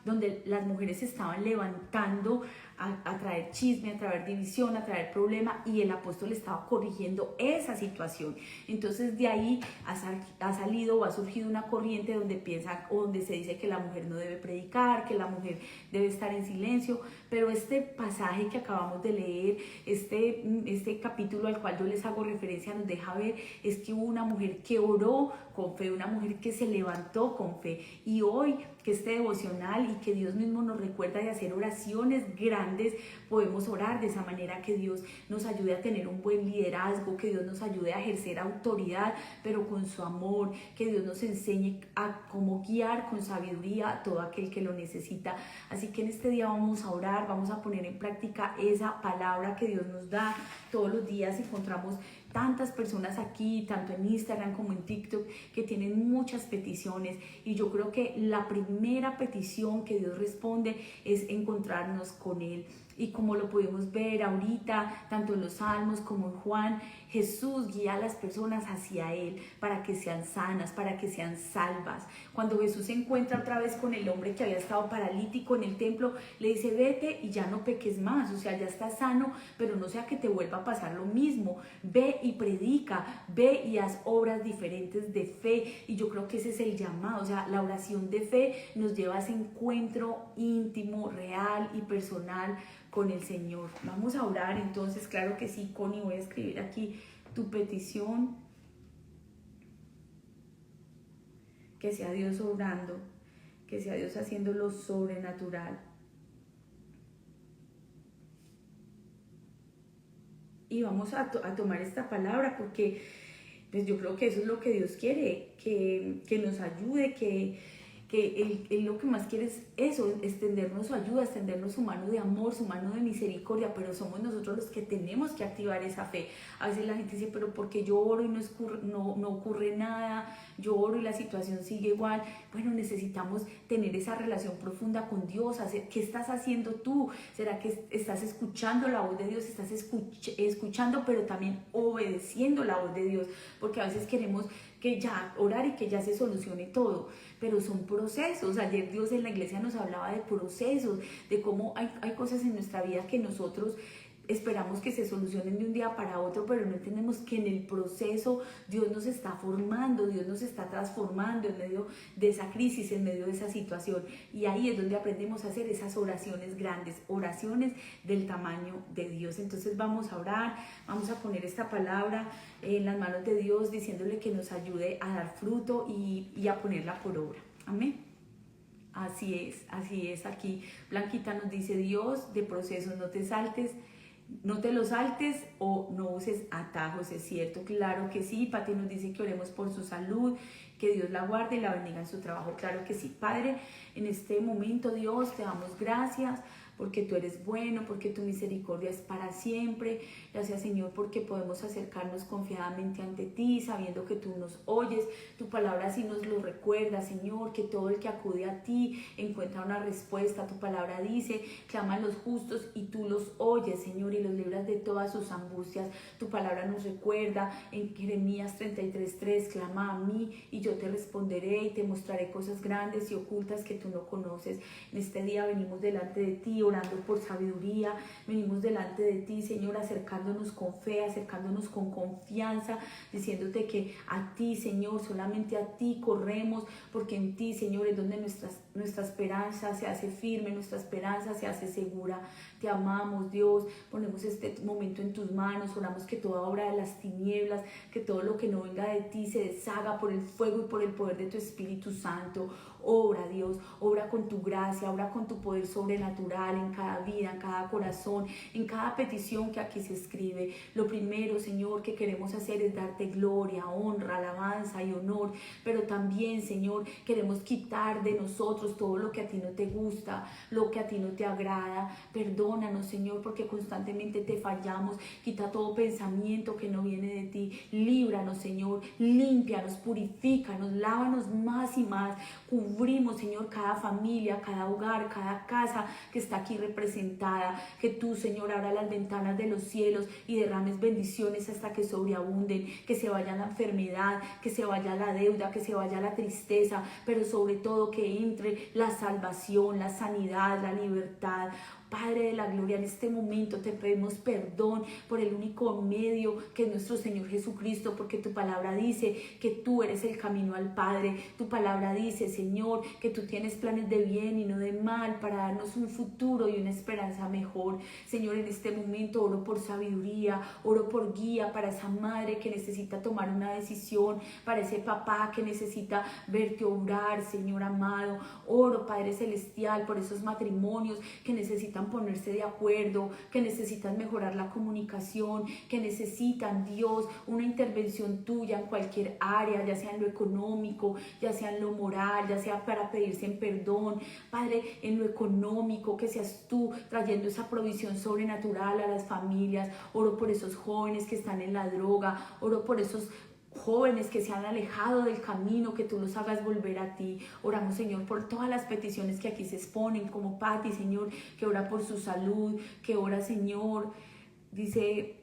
donde las mujeres se estaban levantando a traer chisme, a traer división, a traer problema, y el apóstol estaba corrigiendo esa situación. Entonces de ahí ha salido o ha surgido una corriente donde piensa o donde se dice que la mujer no debe predicar, que la mujer debe estar en silencio. Pero este pasaje que acabamos de leer, este capítulo al cual yo les hago referencia, nos deja ver es que hubo una mujer que oró con fe, una mujer que se levantó con fe. Y hoy que este devocional y que Dios mismo nos recuerda de hacer oraciones grandes, podemos orar de esa manera, que Dios nos ayude a tener un buen liderazgo, que Dios nos ayude a ejercer autoridad, pero con su amor, que Dios nos enseñe a cómo guiar con sabiduría a todo aquel que lo necesita. Así que en este día vamos a orar, vamos a poner en práctica esa palabra que Dios nos da. Todos los días encontramos tantas personas aquí, tanto en Instagram como en TikTok, que tienen muchas peticiones, y yo creo que la primera petición que Dios responde es encontrarnos con Él. Y como lo podemos ver ahorita, tanto en los Salmos como en Juan, Jesús guía a las personas hacia Él para que sean sanas, para que sean salvas. Cuando Jesús se encuentra otra vez con el hombre que había estado paralítico en el templo, le dice: vete y ya no peques más, o sea, ya estás sano, pero no sea que te vuelva a pasar lo mismo. Ve y predica, ve y haz obras diferentes de fe. Y yo creo que ese es el llamado, o sea, la oración de fe nos lleva a ese encuentro íntimo, real y personal con el Señor. Vamos a orar entonces, claro que sí, Connie, voy a escribir aquí tu petición. Que sea Dios obrando, que sea Dios haciendo lo sobrenatural. Y vamos a tomar esta palabra porque pues yo creo que eso es lo que Dios quiere, que nos ayude, que él lo que más quiere es eso, extendernos su ayuda, extendernos su mano de amor, su mano de misericordia, pero somos nosotros los que tenemos que activar esa fe. A veces la gente dice: pero porque yo oro y no ocurre nada, yo oro y la situación sigue igual. Bueno, necesitamos tener esa relación profunda con Dios. ¿Qué estás haciendo tú? ¿Será que estás escuchando la voz de Dios? ¿Estás escuchando pero también obedeciendo la voz de Dios? Porque a veces queremos que ya orar y que ya se solucione todo, pero son procesos. Ayer Dios en la iglesia nos hablaba de procesos, de cómo hay cosas en nuestra vida que nosotros esperamos que se solucionen de un día para otro, pero no entendemos que en el proceso Dios nos está formando, Dios nos está transformando en medio de esa crisis, en medio de esa situación. Y ahí es donde aprendemos a hacer esas oraciones grandes, oraciones del tamaño de Dios. Entonces vamos a orar, vamos a poner esta palabra en las manos de Dios, diciéndole que nos ayude a dar fruto y a ponerla por obra. Amén. Así es. Aquí Blanquita nos dice: Dios, de procesos no te saltes, no te lo saltes o no uses atajos. Es cierto, claro que sí. Pati nos dice que oremos por su salud, que Dios la guarde y la bendiga en su trabajo. Claro que sí. Padre, en este momento, Dios, te damos gracias porque tú eres bueno, porque tu misericordia es para siempre. Gracias, Señor, porque podemos acercarnos confiadamente ante ti, sabiendo que tú nos oyes. Tu palabra así nos lo recuerda, Señor, que todo el que acude a ti encuentra una respuesta. Tu palabra dice: clama a los justos y tú los oyes, Señor, y los libras de todas sus angustias. Tu palabra nos recuerda en Jeremías 33:3: clama a mí y yo te responderé y te mostraré cosas grandes y ocultas que tú no conoces. En este día venimos delante de ti orando por sabiduría, venimos delante de ti, Señor, acercándonos con fe, acercándonos con confianza, diciéndote que a ti, Señor, solamente a ti corremos, porque en ti, Señor, es donde nuestra esperanza se hace firme, nuestra esperanza se hace segura. te amamos, Dios, ponemos este momento en tus manos, oramos que toda obra de las tinieblas, que todo lo que no venga de ti se deshaga por el fuego y por el poder de tu Espíritu Santo. Obra, Dios, obra con tu gracia, obra con tu poder sobrenatural en cada vida, en cada corazón, en cada petición que aquí se escribe. Lo primero, Señor, que queremos hacer es darte gloria, honra, alabanza y honor, pero también, Señor, queremos quitar de nosotros todo lo que a ti no te gusta, lo que a ti no te agrada. Perdónanos, Señor, porque constantemente te fallamos. Quita todo pensamiento que no viene de ti. Líbranos, Señor, límpianos, purifícanos, lávanos más y más. Cubrimos, Señor, cada familia, cada hogar, cada casa que está aquí representada. Que tú, Señor, abra las ventanas de los cielos y derrames bendiciones hasta que sobreabunden. Que se vaya la enfermedad, que se vaya la deuda, que se vaya la tristeza, pero sobre todo que entre la salvación, la sanidad, la libertad. Padre de la gloria, en este momento te pedimos perdón por el único medio que es nuestro Señor Jesucristo, porque tu palabra dice que tú eres el camino al Padre. Tu palabra dice, Señor, que tú tienes planes de bien y no de mal para darnos un futuro y una esperanza mejor. Señor, en este momento oro por sabiduría, oro por guía para esa madre que necesita tomar una decisión, para ese papá que necesita verte obrar, Señor amado. Oro, Padre Celestial, por esos matrimonios que necesitan ponerse de acuerdo, que necesitan mejorar la comunicación, que necesitan, Dios, una intervención tuya en cualquier área, ya sea en lo económico, ya sea en lo moral, ya sea para pedirse en perdón. Padre, en lo económico, que seas tú trayendo esa provisión sobrenatural a las familias. Oro por esos jóvenes que están en la droga, oro por esos jóvenes que se han alejado del camino, que tú los hagas volver a ti. Oramos, Señor, por todas las peticiones que aquí se exponen, como Patti, Señor, que ora por su salud, que ora, Señor, dice,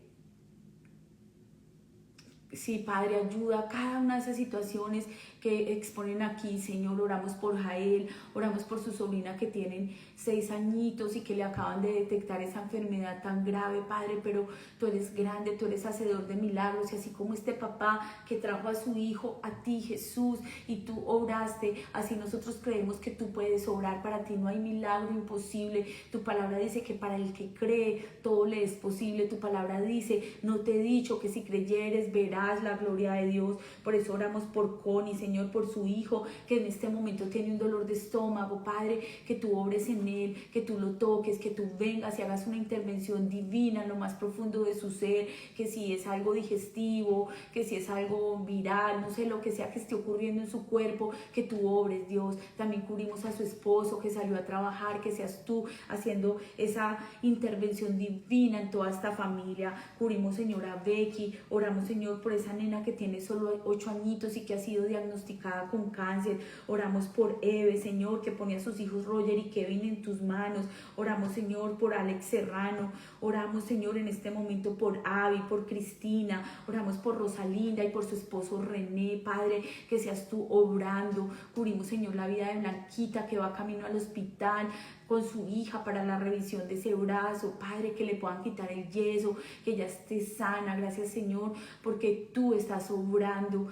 sí, Padre, ayuda a cada una de esas situaciones que exponen aquí, Señor. Oramos por Jael, oramos por su sobrina que tienen 6 añitos y que le acaban de detectar esa enfermedad tan grave, Padre, pero tú eres grande, tú eres hacedor de milagros, y así como este papá que trajo a su hijo a ti, Jesús, y tú obraste, así nosotros creemos que tú puedes obrar. Para ti no hay milagro imposible. Tu palabra dice que para el que cree todo le es posible. Tu palabra dice, no te he dicho que si creyeres verás la gloria de Dios. Por eso oramos por Connie, Señor, por su hijo que en este momento tiene un dolor de estómago, Padre, que tú obres en él, que tú lo toques, que tú vengas y hagas una intervención divina en lo más profundo de su ser, que si es algo digestivo, que si es algo viral, no sé, lo que sea que esté ocurriendo en su cuerpo, que tú obres, Dios. También cubrimos a su esposo que salió a trabajar, que seas tú haciendo esa intervención divina en toda esta familia. Cubrimos, Señor, a Becky, oramos, Señor, por esa nena que tiene solo 8 añitos y que ha sido diagnosticada con cáncer. Oramos por Eve, Señor, que pone a sus hijos Roger y Kevin en tus manos. Oramos, Señor, por Alex Serrano. Oramos, Señor, en este momento por Abby, por Cristina. Oramos por Rosalinda y por su esposo René, Padre, que seas tú obrando. Cubrimos, Señor, la vida de Blanquita, que va camino al hospital con su hija para la revisión de ese brazo, Padre, que le puedan quitar el yeso, que ella esté sana. Gracias, Señor, porque tú estás obrando.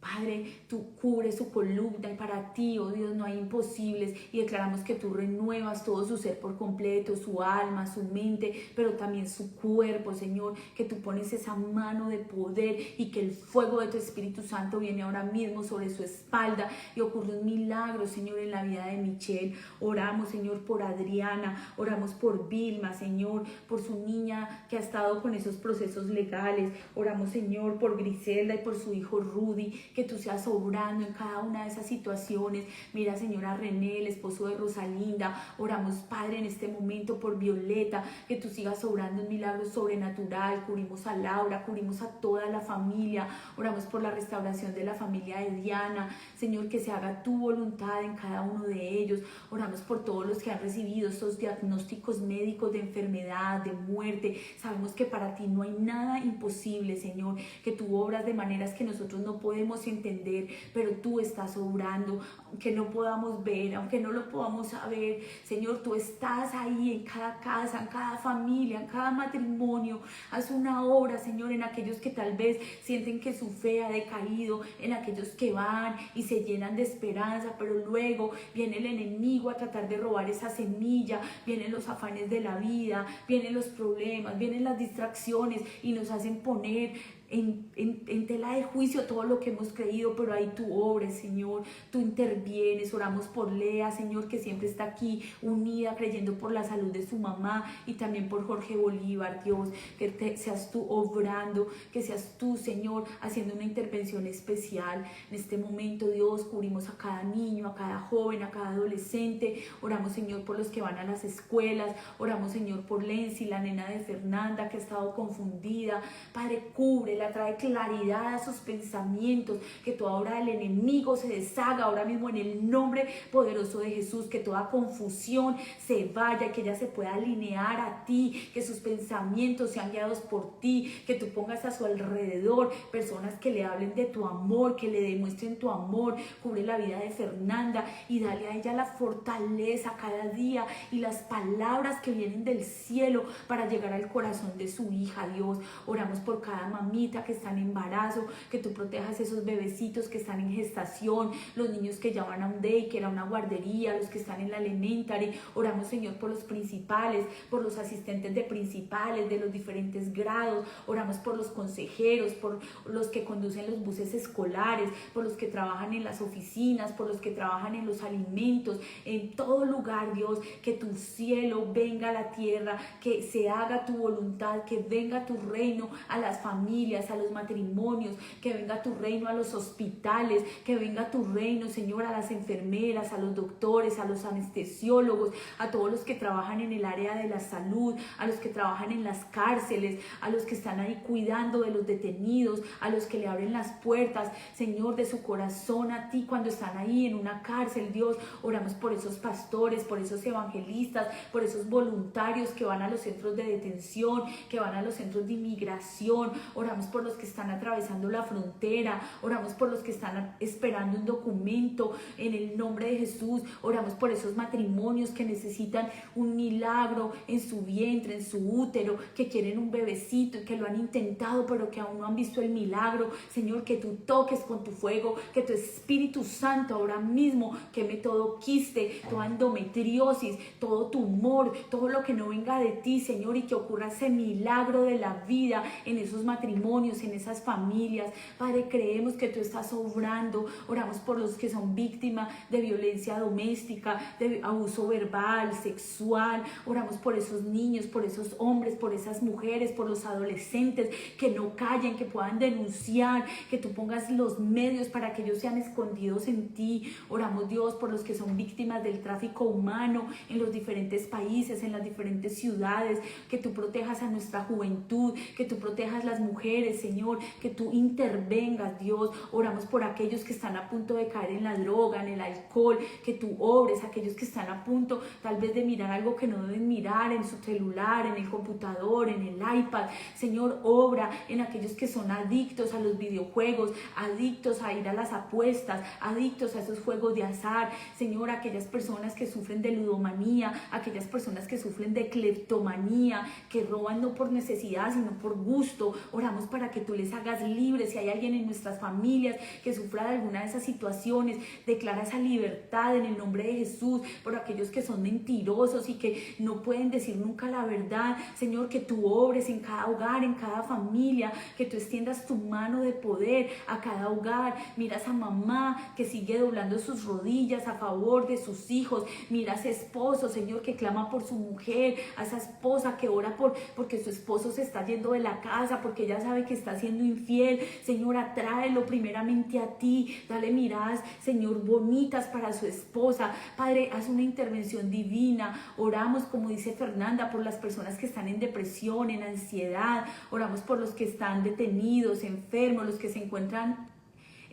Padre, tú cubres su columna y para ti, oh Dios, no hay imposibles, y declaramos que tú renuevas todo su ser por completo, su alma, su mente, pero también su cuerpo, Señor, que tú pones esa mano de poder y que el fuego de tu Espíritu Santo viene ahora mismo sobre su espalda y ocurre un milagro, Señor, en la vida de Michelle. Oramos, Señor, por Adriana, oramos por Vilma, Señor, por su niña que ha estado con esos procesos legales. Oramos, Señor, por Griselda y por su hijo Rudy, que tú seas obrando en cada una de esas situaciones. Mira, Señora René, el esposo de Rosalinda. Oramos, Padre, en este momento por Violeta, que tú sigas obrando un milagro sobrenatural. Cubrimos a Laura, cubrimos a toda la familia. Oramos por la restauración de la familia de Diana. Señor, que se haga tu voluntad en cada uno de ellos. Oramos por todos los que han recibido estos diagnósticos médicos de enfermedad, de muerte. Sabemos que para ti no hay nada imposible, Señor, que tú obras de maneras que nosotros no podemos podemos entender, pero tú estás obrando, aunque no podamos ver, aunque no lo podamos saber, Señor, tú estás ahí en cada casa, en cada familia, en cada matrimonio. Haz una obra, Señor, en aquellos que tal vez sienten que su fe ha decaído, en aquellos que van y se llenan de esperanza, pero luego viene el enemigo a tratar de robar esa semilla, vienen los afanes de la vida, vienen los problemas, vienen las distracciones y nos hacen poner en tela de juicio todo lo que hemos creído, pero ahí tú obres, Señor, tú intervienes. Oramos por Lea, Señor, que siempre está aquí unida, creyendo por la salud de su mamá, y también por Jorge Bolívar, Dios, que seas tú obrando, que seas tú, Señor, haciendo una intervención especial en este momento. Dios, cubrimos a cada niño, a cada joven, a cada adolescente. Oramos, Señor, por los que van a las escuelas. Oramos, Señor, por Lenzi, la nena de Fernanda, que ha estado confundida. Padre, cúbrela, trae claridad a sus pensamientos, que toda obra del enemigo se deshaga ahora mismo en el nombre poderoso de Jesús, que toda confusión se vaya, que ella se pueda alinear a ti, que sus pensamientos sean guiados por ti, que tú pongas a su alrededor personas que le hablen de tu amor, que le demuestren tu amor. Cubre la vida de Fernanda y dale a ella la fortaleza cada día y las palabras que vienen del cielo para llegar al corazón de su hija. Dios, oramos por cada mamita que está en embarazo, que tú protejas esos bebecitos que están en gestación, los niños que ya van a un daycare, a una guardería, los que están en la elementary. Oramos, Señor, por los principales, por los asistentes de principales de los diferentes grados. Oramos por los consejeros, por los que conducen los buses escolares, por los que trabajan en las oficinas, por los que trabajan en los alimentos, en todo lugar. Dios, que tu cielo venga a la tierra, que se haga tu voluntad, que venga tu reino a las familias, a los matrimonios, que venga tu reino a los hospitales, que venga tu reino, Señor, a las enfermeras, a los doctores, a los anestesiólogos, a todos los que trabajan en el área de la salud, a los que trabajan en las cárceles, a los que están ahí cuidando de los detenidos, a los que le abren las puertas, Señor, de su corazón a ti cuando están ahí en una cárcel. Dios, oramos por esos pastores, por esos evangelistas, por esos voluntarios que van a los centros de detención, que van a los centros de inmigración. Oramos por los que están atravesando la frontera, oramos por los que están esperando un documento en el nombre de Jesús. Oramos por esos matrimonios que necesitan un milagro en su vientre, en su útero, que quieren un bebecito y que lo han intentado pero que aún no han visto el milagro. Señor, que tú toques con tu fuego, que tu Espíritu Santo ahora mismo queme todo quiste, toda endometriosis, todo tumor, todo lo que no venga de ti, Señor, y que ocurra ese milagro de la vida en esos matrimonios, en esas familias. Padre, creemos que tú estás obrando. Oramos por los que son víctimas de violencia doméstica, de abuso verbal, sexual. Oramos por esos niños, por esos hombres, por esas mujeres, por los adolescentes, que no callen, que puedan denunciar, que tú pongas los medios para que ellos sean escondidos en ti. Oramos, Dios, por los que son víctimas del tráfico humano en los diferentes países, en las diferentes ciudades, que tú protejas a nuestra juventud, que tú protejas las mujeres, Señor, que tú intervengas, Dios. Oramos por aquellos que están a punto de caer en la droga, en el alcohol, que tú obres, aquellos que están a punto tal vez de mirar algo que no deben mirar en su celular, en el computador, en el iPad. Señor, obra en aquellos que son adictos a los videojuegos, adictos a ir a las apuestas, adictos a esos juegos de azar. Señor, aquellas personas que sufren de ludomanía, aquellas personas que sufren de cleptomanía, que roban no por necesidad, sino por gusto. Oramos para que tú les hagas libres. Si hay alguien en nuestras familias que sufra de alguna de esas situaciones, declara esa libertad en el nombre de Jesús. Por aquellos que son mentirosos y que no pueden decir nunca la verdad, Señor, que tú obres en cada hogar, en cada familia, que tú extiendas tu mano de poder a cada hogar. Mira a esa mamá que sigue doblando sus rodillas a favor de sus hijos. Mira a ese esposo, Señor, que clama por su mujer, a esa esposa que ora porque su esposo se está yendo de la casa, porque ella sabe que está siendo infiel. Señor, atráelo primeramente a ti. Dale miradas, Señor, bonitas para su esposa. Padre, haz una intervención divina. Oramos, como dice Fernanda, por las personas que están en depresión, en ansiedad. Oramos por los que están detenidos, enfermos, los que se encuentran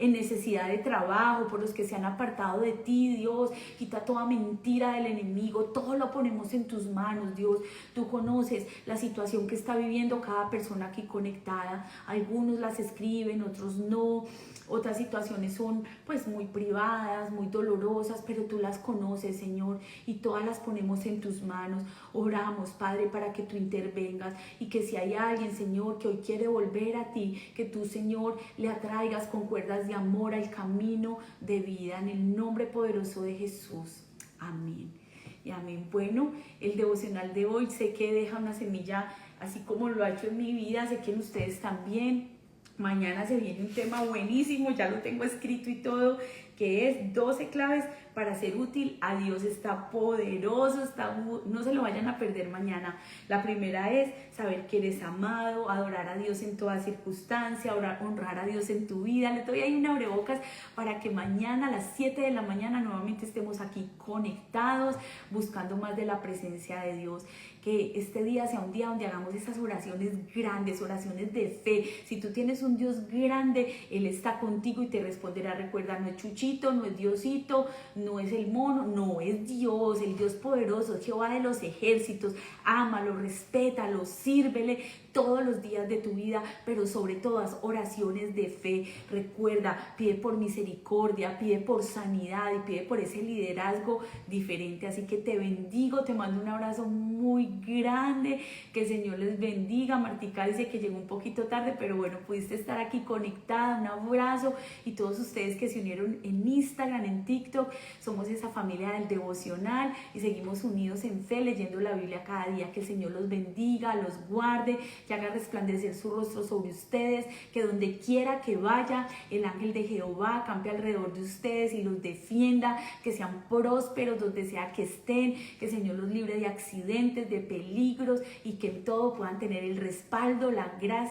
en necesidad de trabajo, por los que se han apartado de ti, Dios. Quita toda mentira del enemigo, todo lo ponemos en tus manos, Dios. Tú conoces la situación que está viviendo cada persona aquí conectada. Algunos las escriben, otros no. Otras situaciones son pues muy privadas, muy dolorosas, pero tú las conoces, Señor, y todas las ponemos en tus manos. Oramos, Padre, para que tú intervengas y que si hay alguien, Señor, que hoy quiere volver a ti, que tú, Señor, le atraigas con cuerdas de amor al camino de vida, en el nombre poderoso de Jesús. Amén. Y amén. Bueno, el devocional de hoy sé que deja una semilla, así como lo ha hecho en mi vida, sé que en ustedes también. Mañana se viene un tema buenísimo, ya lo tengo escrito y todo, que es 12 claves para ser útil a Dios. Está poderoso, no se lo vayan a perder mañana. La primera es saber que eres amado, adorar a Dios en toda circunstancia, honrar a Dios en tu vida. Le doy ahí un abrebocas para que mañana a las 7 de la mañana nuevamente estemos aquí conectados, buscando más de la presencia de Dios. Que este día sea un día donde hagamos esas oraciones grandes, oraciones de fe. Si tú tienes un Dios grande, Él está contigo y te responderá. Recuerda, no es Chuchito, no es Diosito, no es el mono, no, es Dios, el Dios poderoso, Jehová de los ejércitos. Ámalo, respétalo, sírvele todos los días de tu vida, pero sobre todas oraciones de fe. Recuerda, pide por misericordia, pide por sanidad y pide por ese liderazgo diferente. Así que te bendigo, te mando un abrazo muy grande, que el Señor les bendiga. Martica dice que llegó un poquito tarde, pero bueno, pudiste estar aquí conectada. Un abrazo, y todos ustedes que se unieron en Instagram, en TikTok, somos esa familia del devocional y seguimos unidos en fe, leyendo la Biblia cada día. Que el Señor los bendiga, los guarde, que haga resplandecer su rostro sobre ustedes, que donde quiera que vaya, el ángel de Jehová campe alrededor de ustedes y los defienda, que sean prósperos donde sea que estén, que el Señor los libre de accidentes, de peligros, y que en todo puedan tener el respaldo, la gracia